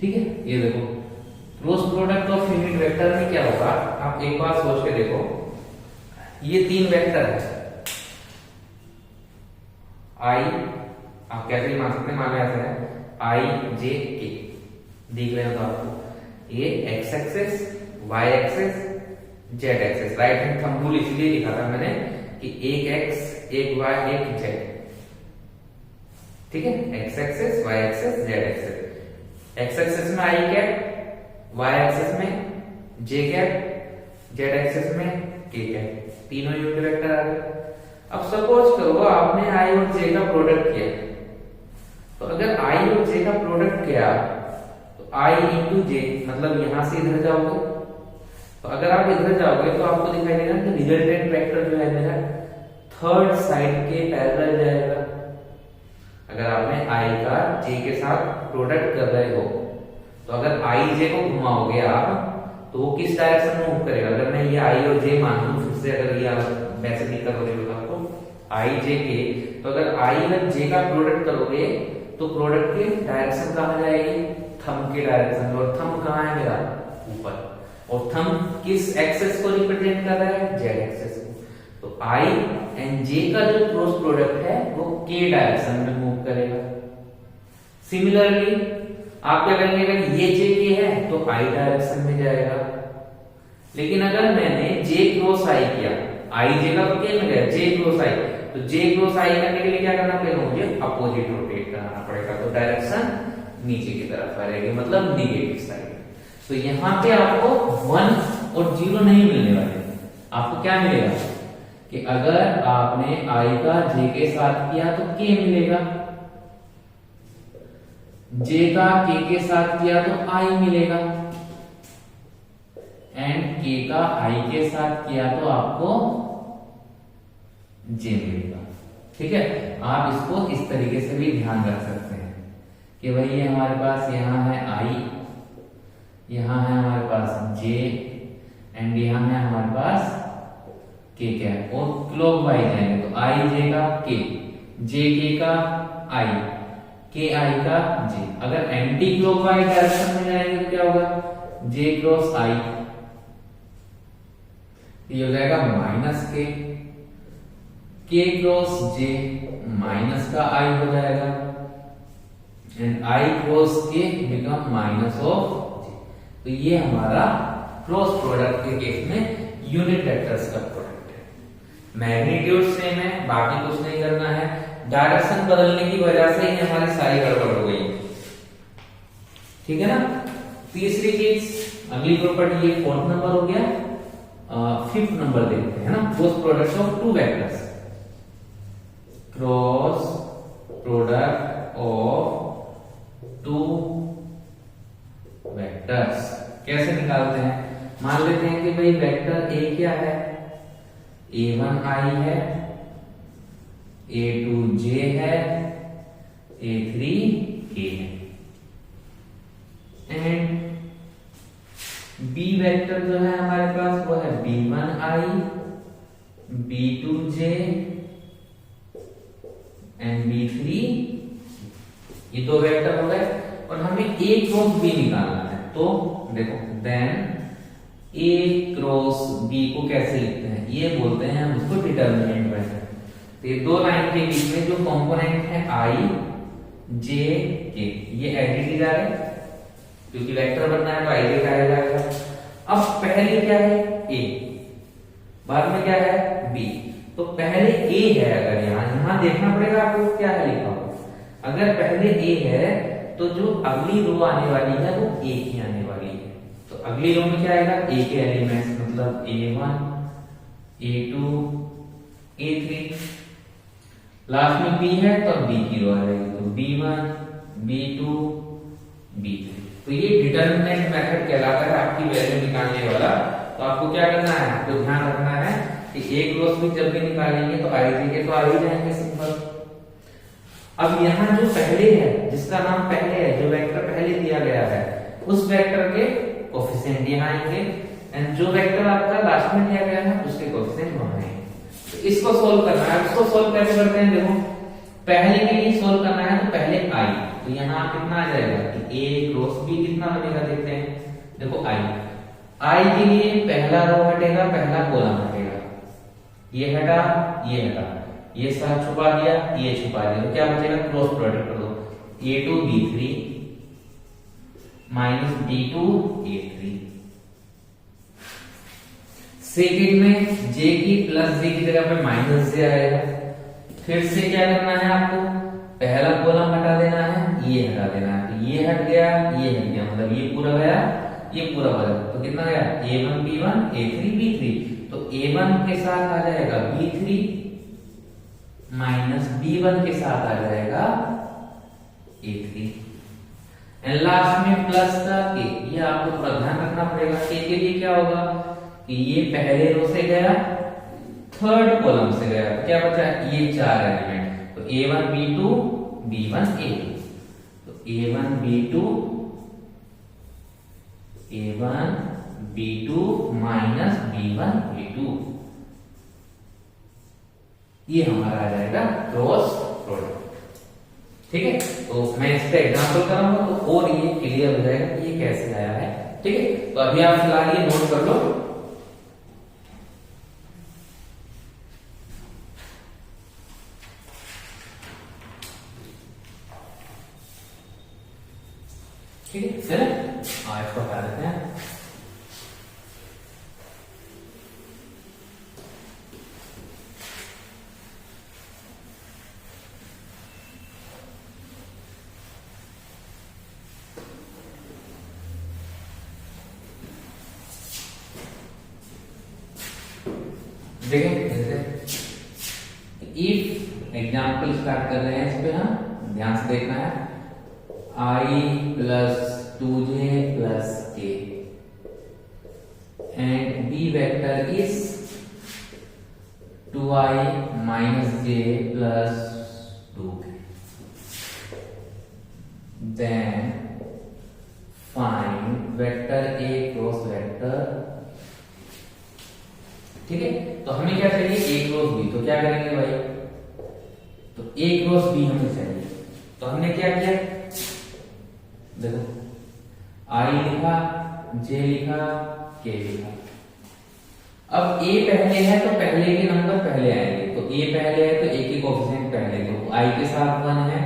ठीक है, ये देखो cross product of unit vector में क्या होगा, आप एक बार सोच के देखो। ये 3 वेक्टर है, आई, आप कैसे मान सकते हैं, मान ऐसा है आई जे के, देख रहे हो तो आपको ये X axis, Y axis, Z axis. Right hand thumb rule इसलिए लिखा था मैंने कि एक एक्स एक वाई एक जेड। ठीक है, X axis, Y axis, Z axis. X axis में आई कैप, वाई एक्सेस में जे कैप, जेड एक्सेस में के कैप, तीनों यूनिट वेक्टर आ गए। अब सपोज करो आपने आई और जे का प्रोडक्ट किया, तो अगर आई और जे का प्रोडक्ट किया तो आई इंटू जे, मतलब यहां से इधर जाओगे, तो अगर आप इधर जाओगे तो आपको दिखाई देगा कि रिजल्टेंट वेक्टर जो है मेरा थर्ड साइड के पैरेलल जाएगा। अगर आपने आई का जे के साथ प्रोडक्ट कर रहे हो तो अगर आई जे को घुमाओगे आप तो वो किस डायरेक्शन में मूव करेगा। अगर मैं ये आई और जे मान लूं, फिर से अगर ये आप वैसे नहीं करोगे तो आई जे के, तो अगर आई और जे का प्रोडक्ट करोगे तो प्रोडक्ट की डायरेक्शन कहां जाएगी, थंब के डायरेक्शन। और थंब कहां है मेरा, ऊपर। और थंब किस एक्सेस को रिप्रेजेंट कर रहा है, जेड एक्सेस को। तो आई एंड जे का जो क्रॉस प्रोडक्ट है वो के डायरेक्शन में मूव करेगा। सिमिलरली आप क्या करेंगे, अगर ये जे के है तो आई डायरेक्शन में जाएगा, लेकिन अगर मैंने जे क्रॉस आई किया, आई जे का तो के में गया, जे क्रॉस आई, तो जे क्रॉस आई करने के लिए क्या करना पड़ेगा, मुझे अपोजिट रोटेट करना पड़ेगा, तो डायरेक्शन नीचे की तरफ आ जाएगी, मतलब निगेटिव साइड। तो यहां पे आपको 1 और 0 नहीं मिलने वाले, आपको क्या मिलेगा कि अगर आपने आई का जे के साथ किया तो के मिलेगा, जे का के साथ किया तो आई मिलेगा, एंड के का आई के साथ किया तो आपको जे मिलेगा। ठीक है, आप इसको इस तरीके से भी ध्यान रख सकते हैं कि भाई ये हमारे पास यहाँ है आई, यहाँ है हमारे पास जे, एंड यहाँ है हमारे पास के क्या है, और क्लॉकवाइज जाएंगे तो आई जे का के, जे के का आई, के आई का जे। अगर एंटी क्लॉकवाइज डायरेक्शन में जाएंगे तो क्या होगा, जे क्रॉस आई, ये हो जाएगा माइनस के क्रॉस जे, माइनस का आई हो जाएगा, एंड आई क्रॉस के बिकम माइनस ऑफ जे। तो ये हमारा क्रॉस प्रोडक्ट के केस में यूनिट वेक्टर्स का प्रोडक्ट है। मैग्नीट्यूड सेम है, बाकी कुछ नहीं करना है, डायरेक्शन बदलने की वजह से ही हमारी सारी गड़बड़ हो गई। ठीक है ना। तीसरी चीज, अगली प्रॉपर्टी, ये 4th नंबर हो गया। 5th नंबर देखते हैं ना, cross product of 2 vectors. Cross product of 2 vectors कैसे निकालते हैं। मान लेते हैं कि भाई वेक्टर ए क्या है, a1i है, a2j है, a3k है, एंड बी वेक्टर जो है हमारे पास वो है b1i, b2j एंड b3। ये 2 वेक्टर हो गए, और हमें a क्रॉस b निकालना है। तो देखो, देन a क्रॉस b को कैसे लिखते हैं, ये बोलते हैं हम उसको डिटर्मिनेंट वेक्टर। तो ये 2 लाइन के बीच में जो कंपोनेंट है i j k, ये एडिटिव आ रहे, क्योंकि वेक्टर बनना है तो i j का आ जाएगा। अब पहले क्या है a, बाद में क्या है b। तो पहले a है, अगर यहां देखना पड़ेगा आपको क्या है लिखा हुआ। अगर पहले a है तो जो अगली रो आने वाली है वो a की आने वाली है। तो अगली रो में क्या आएगा, a के एलिमेंट्स, मतलब a1 a2 a3। लास्ट में b है तो b की रो आ जाएगी, तो b1 b2 b3। तो ये डिटर्मिनेंट मेथड कहलाता है, आपकी वैल्यू निकालने वाला। तो आपको क्या करना है, आपको ध्यान रखना है कि एक क्रॉस भी जब भी निकालेंगे तो आई जी के तो आ ही जाएंगे सिंपल। अब यहाँ जो पहले है, जिसका नाम पहले है, जो वेक्टर पहले दिया गया है, उस वेक्टर के कोफिशिएंट यहाँ आएंगे, एंड जो वेक्टर आपका लास्ट में दिया गया है उसके कोफिशिएंट वहां आएंगे। तो इसको सोल्व करना है। इसको सोल्व कैसे करते हैं, देखो पहले के लिए सोल्व करना है तो पहले आई, तो यहाँ कितना आ जाएगा कि a क्रॉस b कितना बनेगा, देखते हैं। देखो आई के लिए पहला रो हटेगा, पहला कॉलम हटेगा, ये हटा, ये हटा, ये साथ छुपा दिया, ये छुपा दिया, तो क्या बचेगा, क्रॉस प्रोडक्ट कर दो, a2 b3 minus b2 a3। Second में j की प्लस j की जगह पे माइनस j आएगा। फिर से क्या करना है आपको, पहला कॉलम हटा देना है, ये हटा देना है, तो ये हट गया, ये हट गया, मतलब ये पूरा गया, ये पूरा बचा। तो कितना गया, a1 b1 a3 b3। तो a1 के साथ आ जाएगा b3 माइनस b1 के साथ आ जाएगा a3, एंड लास्ट में प्लस का k। ये आपको थोड़ा ध्यान रखना पड़ेगा। k के लिए क्या होगा कि ये पहले रो से गया, थर्ड कॉलम से गया, तो क्या बचा, ये 4 एलिमेंट, तो a1 b2 b1 a2। तो a1 b2 a1 b2 minus b1 a2, ये हमारा आ जाएगा क्रॉस प्रोडक्ट। ठीक है, तो मैं इस पे एग्जांपल कराऊंगा तो और ये क्लियर हो जाएगा कि ये कैसे आया है। ठीक है, तो अभी आप फिलहाल ये नोट कर लो। देखें जैसे इफ एग्जाम्पल स्टार्ट कर रहे हैं, इस पे हम ध्यान से देखना है। I plus 2j plus k and b vector is 2i minus j plus 2k. Then find vector a cross vector। ठीक है, तो हमें क्या चाहिए, a क्रॉस b। तो क्या करेंगे भाई, तो a क्रॉस b हमें चाहिए। तो हमने क्या किया, देखो i लिखा, j लिखा, k लिखा। अब a पहले है तो पहले के नंबर पहले आएंगे। तो a पहले है तो a के कोएफिशिएंट पहले, तो i के साथ 1 है,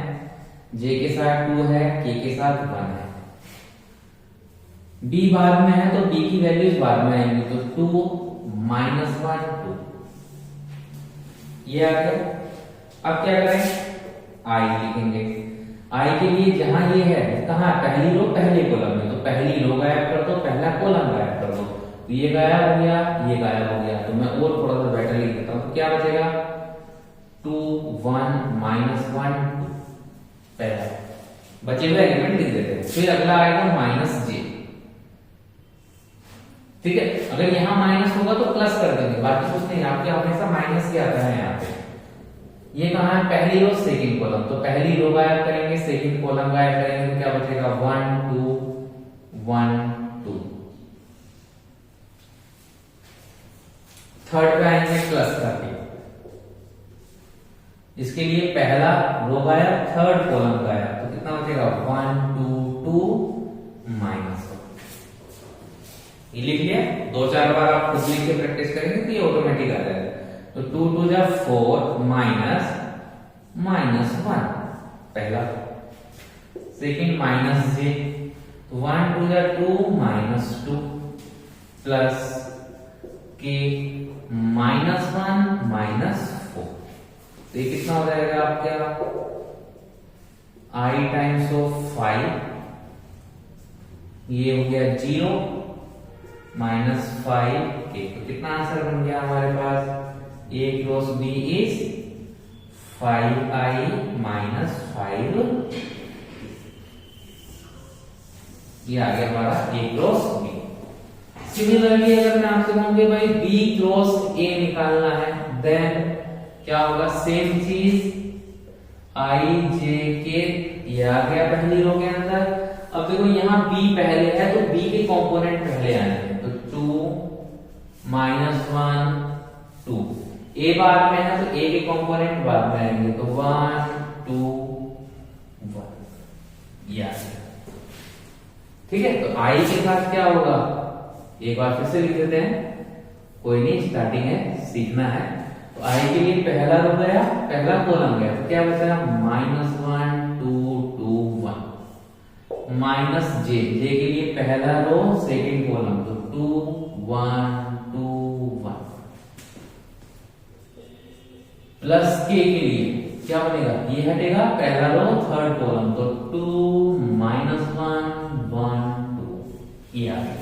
j के साथ 2 है, k के साथ 1 है। b बाद में है तो b की वैल्यूज बाद में आएंगी। तो 2 माइनस 1 2 ये आ गया। अब क्या करें, i लिखेंगे। i के लिए जहां ये है, कहां, पहली रो पहले कॉलम में, तो पहली रो गायब कर दो, पहला कॉलम गायब कर दो। तो ये गायब हो गया, ये गायब हो गया। तो मैं और थोड़ा सा बेटर लिख देता हूं। तो क्या बचेगा, 2 1 माइनस 1 2 पहला बचे हुए एलिमेंट लिख देते हैं। फिर अगला आएगा माइनस j। ठीक है, अगर यहां माइनस होगा तो प्लस कर देंगे, बाकी कुछ नहीं। आपके हमेशा माइनस ही आता है यहाँ पे। ये कहां है, पहली रो सेकंड कॉलम। तो पहली रो गायब करेंगे, सेकंड कॉलम गायब करेंगे, तो क्या बचेगा 1 2 1 2। थर्ड पे आएंगे प्लस करके, इसके लिए पहला रो गायब, थर्ड कॉलम गायब। तो कितना बचेगा 1 2 2 माइनस 1। ये लिख लिया। 2-4 बार आप खुद लिख के प्रैक्टिस करेंगे तो ये ऑटोमेटिक आ जाएगा। तो 2 2 जा 4 माइनस माइनस 1 पहला, सेकंड माइनस j। 1 2 जा 2 minus 2 plus k minus 1 minus 4। तो ये कितना हो जाएगा आपका, i टाइम्स ऑफ 5, ये हो गया 0 माइनस 5k। तो कितना आंसर बन गया हमारे पास, a cross b is 5i minus 5। ये आ गया हमारा a क्रॉस b। सिमिलरली अगर मैं आपसे कहूं कि भाई b क्रॉस a निकालना है, देन क्या होगा, सेम चीज i j k, ये आ गया पहली रो के अंदर। अब देखो यहाँ b पहले है तो b के कंपोनेंट पहले आएंगे। तो 2 माइनस 1 2। a बाद में है तो a के कंपोनेंट बाद में आएंगे। तो 1 2 1 ये आ गया। ठीक है, तो i के साथ क्या होगा, एक बार फिर से लिख देते हैं, कोई नहीं, स्टार्टिंग है, सीखना है। तो i के लिए पहला रो गया, पहला कॉलम गया। तो क्या बचा, माइनस 1 2 2 1 माइनस j। j के लिए पहला रो सेकंड कॉलम, तो 2 1 2 1 प्लस k के लिए क्या बनेगा, ये हटेगा, पहला रो थर्ड कॉलम, तो 2 माइनस 1 1 2 ये आ गया।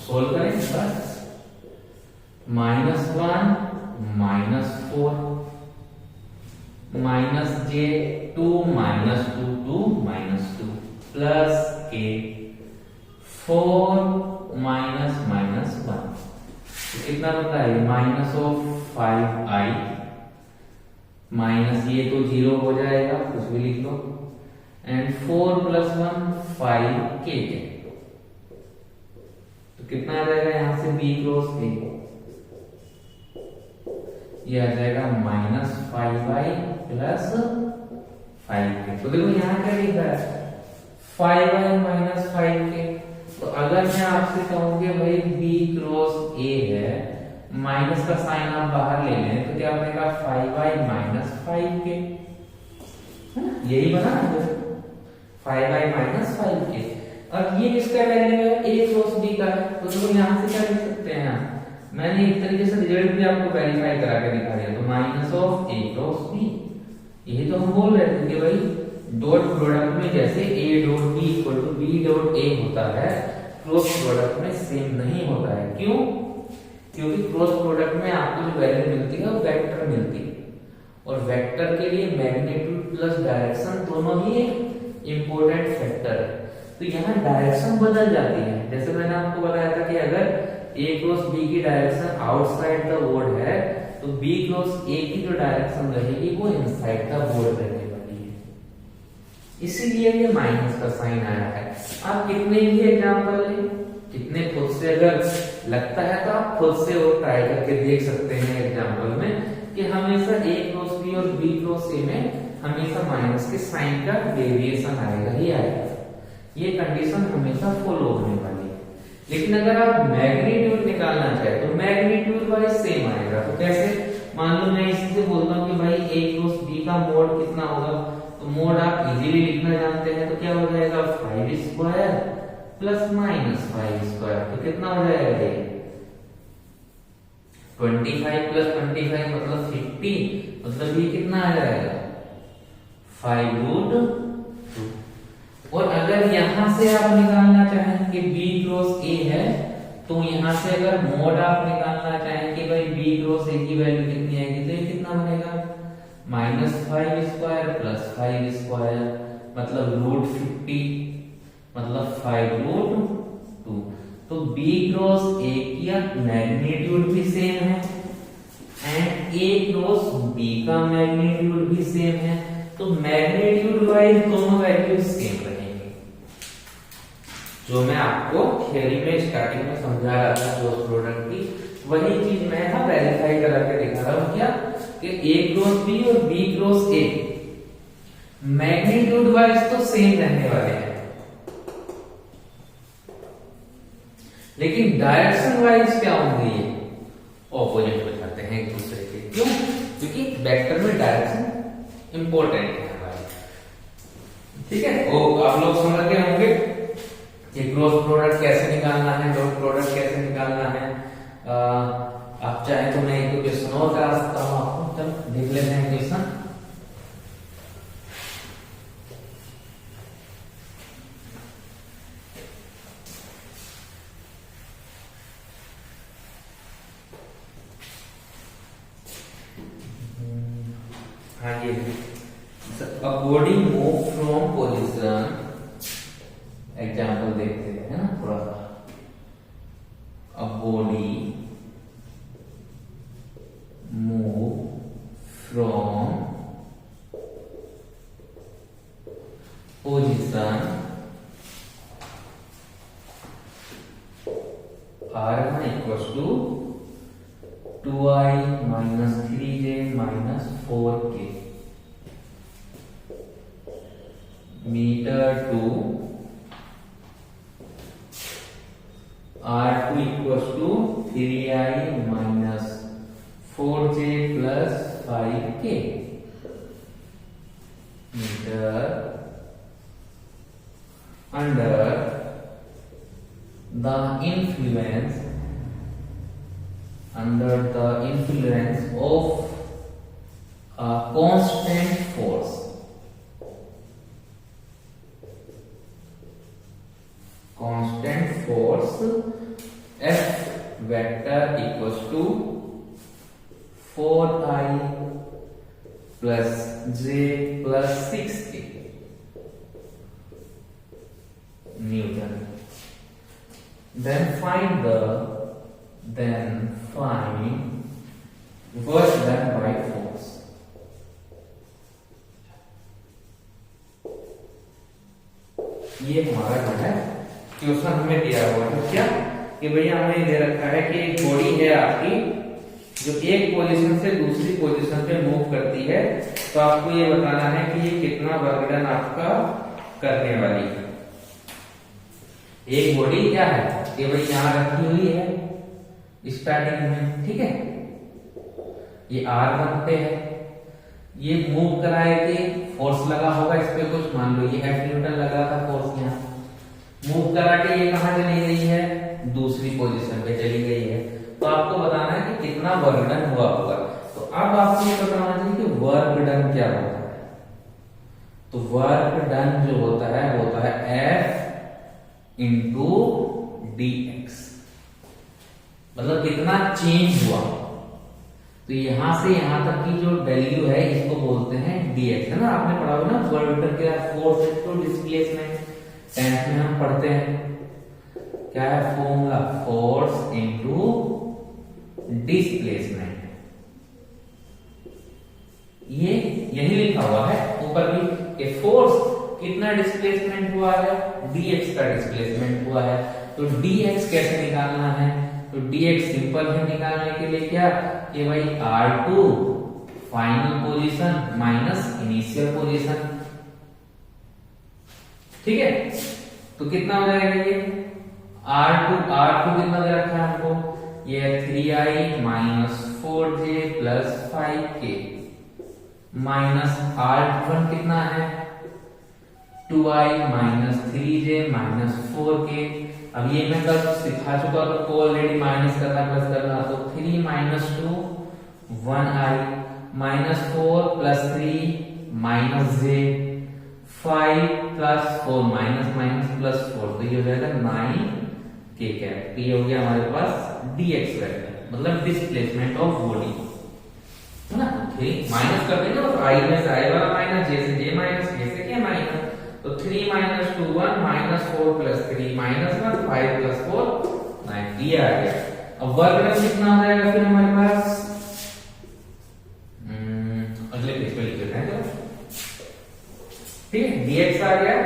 सोल्व करें बस, minus 1 minus 4 minus j 2 minus 2 2 minus 2 plus k 4 minus minus 1। तो कितना बनता है, माइनस ऑफ 5i माइनस, ये तो 0 हो जाएगा, कुछ भी लिख लो, एंड 4 प्लस 1 5k। तो कितना आ जाएगा यहां से b क्रॉस a, ये आ जाएगा माइनस 5i प्लस 5k। तो देखो यहाँ क्या लिखा है, 5i माइनस 5k। तो अगर मैं आपसे कहूँ कि भाई b क्रॉस a है, माइनस का साइन आप बाहर ले लें, तो क्या बनेगा 5i माइनस 5k। यही बना 5i माइनस 5k। अब ये किसका वैल्यू है, a क्रॉस b का। तो देखो यहाँ से क्या लिख सकते हैं, मैंने एक तरीके से रिजल्ट भी आपको वेरीफाई करा के दिखा दिया। तो minus of a cross b, यही तो हम बोल रहे थे कि भाई डॉट प्रोडक्ट में जैसे a dot b equal to b dot a होता है, क्रॉस प्रोडक्ट में सेम नहीं होता है। क्यों, क्योंकि क्रॉस प्रोडक्ट में आपको जो वैल्यू मिलती है वो वेक्टर मिलती है, और वेक्टर के लिए मैग्नीट्यूड प्लस डायरेक्शन दोनों ही इंपॉर्टेंट फैक्टर है। तो यहाँ डायरेक्शन बदल जाती है। जैसे मैंने आपको बताया था कि अगर ए क्रॉस बी की डायरेक्शन आउटसाइड द बोर्ड है, तो बी क्रॉस ए की जो डायरेक्शन रहेगी वो इनसाइड द बोर्ड रहने वाली है, इसीलिए ये माइनस का साइन आया है। आप कितने भी एग्जाम्पल लें, कितने खुद से अगर लगता है तो आप खुद से वो ट्राई करके देख सकते हैं एग्जाम्पल में कि हमेशा ए क्रॉस बी और बी क्रॉस ए में हमेशा माइनस के साइन का वेरिएशन आएगा ही आएगा। ये कंडीशन हमेशा फॉलो होने वाली है। लेकिन अगर आप मैग्नीट्यूड निकालना चाहे तो मैग्नीट्यूड वाइज सेम आएगा। तो कैसे, मान लो मैं इससे बोलता हूँ कि भाई ए क्रॉस बी का मोड कितना होगा, तो मोड आप इजीली लिखना जानते हैं, तो क्या हो जाएगा 5 स्क्वायर प्लस माइनस 5 स्क्वायर, तो कितना हो जाएगा ये 25 प्लस 25 मतलब 50, मतलब ये कितना आ जाएगा 5√2। और अगर यहां से आप निकालना चाहें कि b क्रॉस a है, तो यहां से अगर मोड आप निकालना चाहें कि भाई b क्रॉस a की वैल्यू कितनी आएगी, तो ये कितना बनेगा -5 स्क्वायर प्लस 5 स्क्वायर मतलब √50 मतलब 5√2। तो b क्रॉस a की मैग्नीट्यूड भी सेम है एंड a क्रॉस b का मैग्नीट्यूड भी सेम है, तो मैग्नीट्यूड वाइज दोनों वैल्यूज सेम रहेंगे। जो मैं आपको थ्योरी में स्टार्टिंग में समझा रहा था क्रॉस प्रोडक्ट की, वही चीज मैं यहाँ वेरीफाई करा के दिखा रहा हूँ क्या कि a क्रॉस b और b cross a magnitude wise तो सेम रहने वाले हैं, लेकिन डायरेक्शन वाइज क्या होंगे, ये ऑपोजिट हो जाते हैं एक दूसरे के। क्यों? क्योंकि वेक्टर में डायरेक्शन इंपॉर्टेंट है हमारे। ठीक है, वो आप लोग समझ गए होंगे कि क्रॉस प्रोडक्ट कैसे निकालना है, डॉट प्रोडक्ट कैसे निकालना है। आप चाहे तो मैं एक क्वेश्चन और करा सकता हूं आपको, चलो देख लेते हैं क्वेश्चन। हाँ ये a body move from position, example देखते हैं ना थोड़ा सा। a body move from position r1 equals to 2i minus 3j minus 4k meter to r2 equals to 3i minus 4j plus 5k meter under the influence of a constant force. Constant force F vector equals to 4i plus j plus 6k Newton. Then find work done by force. ये हमारा जो है क्वेश्चन हमें दिया हुआ है क्या कि भैया हमें दे रखा है कि एक बॉडी है आपकी जो एक पोजीशन से दूसरी पोजीशन पे मूव करती है, तो आपको ये बताना है कि ये कितना वर्क डन आपका करने वाली है। एक बॉडी क्या है कि भाई यहां रखी हुई है स्टार्टिंग में, ठीक है, ये r1 पे है, ये मूव कराएगी, फोर्स लगा होगा इस पे कुछ, मान लो ये F न्यूटन लगा था फोर्स, यहाँ मूव करा के ये कहां चली गई है, दूसरी पोजीशन पे चली गई है। तो आपको बताना है कि कितना वर्क डन हुआ होगा। तो अब आपको ये बताना चाहिए कि वर्क डन क्या होता है। तो वर्क डन जो होता है F इंटू dx। मतलब कितना चेंज हुआ। तो यहां से यहां तक की जो वैल्यू है इसको बोलते हैं dx, है ना। आपने पढ़ा होगा ना वर्क वेक्टर क्या है, फोर्स इनटू डिस्प्लेसमेंट। 10th में हम पढ़ते हैं क्या है फॉर्मूला, फोर्स इनटू डिस्प्लेसमेंट। ये यही लिखा हुआ है ऊपर भी कि फोर्स कितना डिस्प्लेसमेंट हुआ है, dx का डिस्प्लेसमेंट हुआ है। तो dx कैसे निकालना है, तो dx सिंपल है निकालने के लिए क्या कि भाई r2 final position minus initial position, ठीक है। तो कितना हो जाएगा ये r2 कितना दे रखा है हमको, ये 3i minus 4j plus 5k minus r1 कितना है 2i minus 3j minus 4k। अब ये मैं कल सिखा चुका हूं तो ऑलरेडी माइनस करना प्लस करना, तो 3 minus 2 1i minus 4 plus 3 minus j 5 plus 4 minus minus plus 4, तो ये हो जाएगा 9k कैप। ये हो गया हमारे पास dx वेक्टर, मतलब डिस्प्लेसमेंट ऑफ बॉडी, है ना। माइनस कर देंगे तो i में से i वाला माइनस, j से j माइनस, k से k माइनस। तो 3 minus 2 1 minus 4 plus 3 minus 1 5 plus 4 9, ये आ गया। अब वर्क डन कितना हो जाएगा फिर हमारे पास, अगले पेज पे लिख लेते हैं तो ठीक है। dx आ गया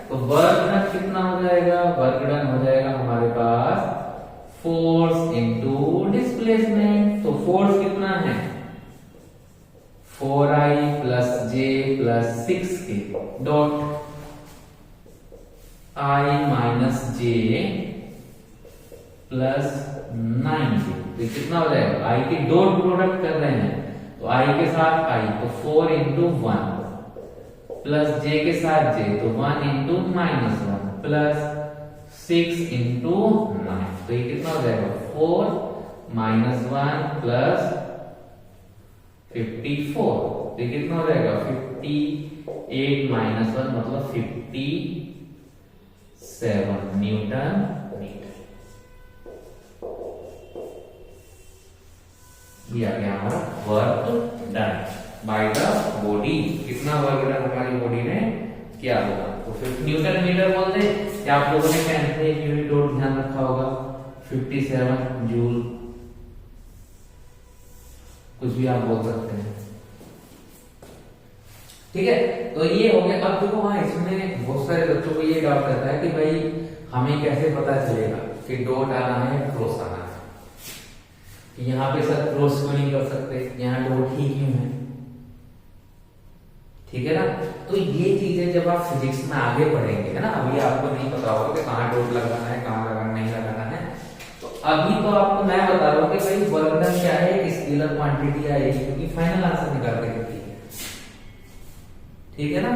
तो वर्क डन कितना हो जाएगा, वर्क डन हो जाएगा हमारे पास फोर्स इनटू डिस्प्लेसमेंट। तो फोर्स कितना है 4i plus j plus 6k dot i minus j plus 9k। तो कितना हो जाएगा, i के डॉट प्रोडक्ट कर रहे हैं तो i के साथ i, तो 4 इंटू 1 प्लस j के साथ j, तो 1 इंटू माइनस 1 प्लस 6 इंटू 9। तो ये कितना हो जाएगा 4 माइनस 1 प्लस 54, तो ये कितना हो जाएगा 58 माइनस 1 मतलब 57 न्यूटन मीटर। ये आ गया हमारा work done by the body. कितना वर्क डन हमारी बॉडी ने किया होगा, तो 50 न्यूटन मीटर बोलते हैं। क्या आप लोगों ने टेंथ में एक यूनिट और ध्यान रखा होगा 57 जूल, कुछ भी आप बोल सकते हैं, ठीक है। तो ये हो गया। अब देखो वहां इसमें बहुत सारे बच्चों को ये डाउट रहता है कि भाई हमें कैसे पता चलेगा कि डॉट आना है क्रॉस आना है, यहाँ पे सर क्रॉस क्यों नहीं कर सकते, यहाँ डॉट ही क्यों है, ठीक है ना। तो ये चीजें जब आप फिजिक्स में आगे पढ़ेंगे, है ना, अभी आपको नहीं पता होगा कि कहाँ डॉट लगाना है कहाँ लगाना नहीं लगाना है। तो अभी तो आपको मैं बता रहा हूँ कि भाई वर्क डन क्या है, एक स्केलर क्वांटिटी आएगी क्योंकि फाइनल आंसर निकाल देंगे, ठीक है ना।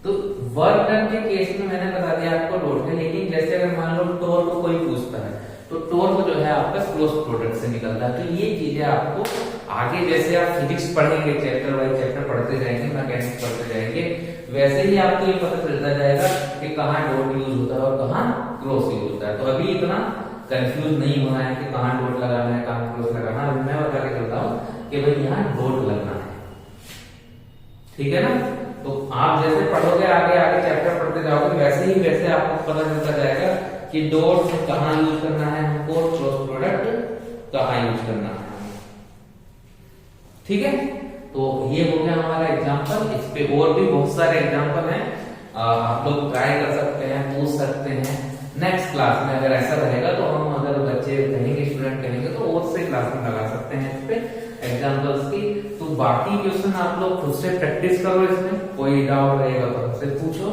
तो वर्क डन के केस में मैंने बता दिया आपको डॉट है, लेकिन जैसे अगर मान लो टॉर्क को कोई पूछता है तो टॉर्क जो है आपका क्रॉस प्रोडक्ट से निकलता है। तो ये चीजें आपको आगे जैसे आप फिजिक्स पढ़ेंगे चैप्टर वाइज चैप्टर पढ़ते जाएंगे, मैकेनिक्स पढ़ते जाएंगे, वैसे ही आपको ये पता चलता जाएगा कि कहाँ डॉट यूज होता है और कहाँ क्रॉस यूज होता है। तो अभी इतना कंफ्यूज नहीं होना है कि कहाँ डॉट लगाना है कहाँ क्रॉस लगाना है। मैं बता के चलता हूँ कि भाई यहाँ डॉट लगना है, ठीक है ना। तो आप जैसे पढ़ोगे आगे आगे चैप्टर पढ़ते जाओगे वैसे आपको पता चलता जाएगा कि डॉट कहाँ यूज करना है हमको, क्रॉस प्रोडक्ट कहाँ यूज करना है, ठीक है। तो ये हो गया हमारा एग्जांपल। इस पे और भी बहुत सारे एग्जांपल हैं, आप लोग ट्राई कर सकते हैं, पूछ सकते हैं। नेक्स्ट क्लास में अगर ऐसा रहेगा तो हम अगर बच्चे कहेंगे स्टूडेंट कहेंगे तो और से क्लास में लगा सकते हैं इस पे एग्जांपल्स की। तो बाकी क्वेश्चन आप लोग खुद से प्रैक्टिस करो, इसमें कोई डाउट रहेगा तो हमसे पूछो,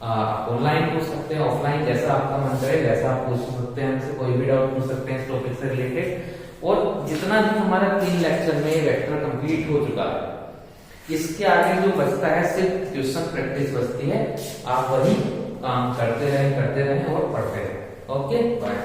ऑनलाइन पूछ सकते हैं, ऑफलाइन जैसा आपका मन करे वैसा आप पूछ सकते हैं हमसे, कोई भी डाउट पूछ सकते हैं इस टॉपिक से रिलेटेड। और जितना भी हमारा 3 लेक्चर में वेक्टर कंप्लीट हो चुका है, इसके आगे जो बचता है सिर्फ क्वेश्चन प्रैक्टिस बचती है। आप वही काम करते रहें और पढ़ते रहें। Okay bye.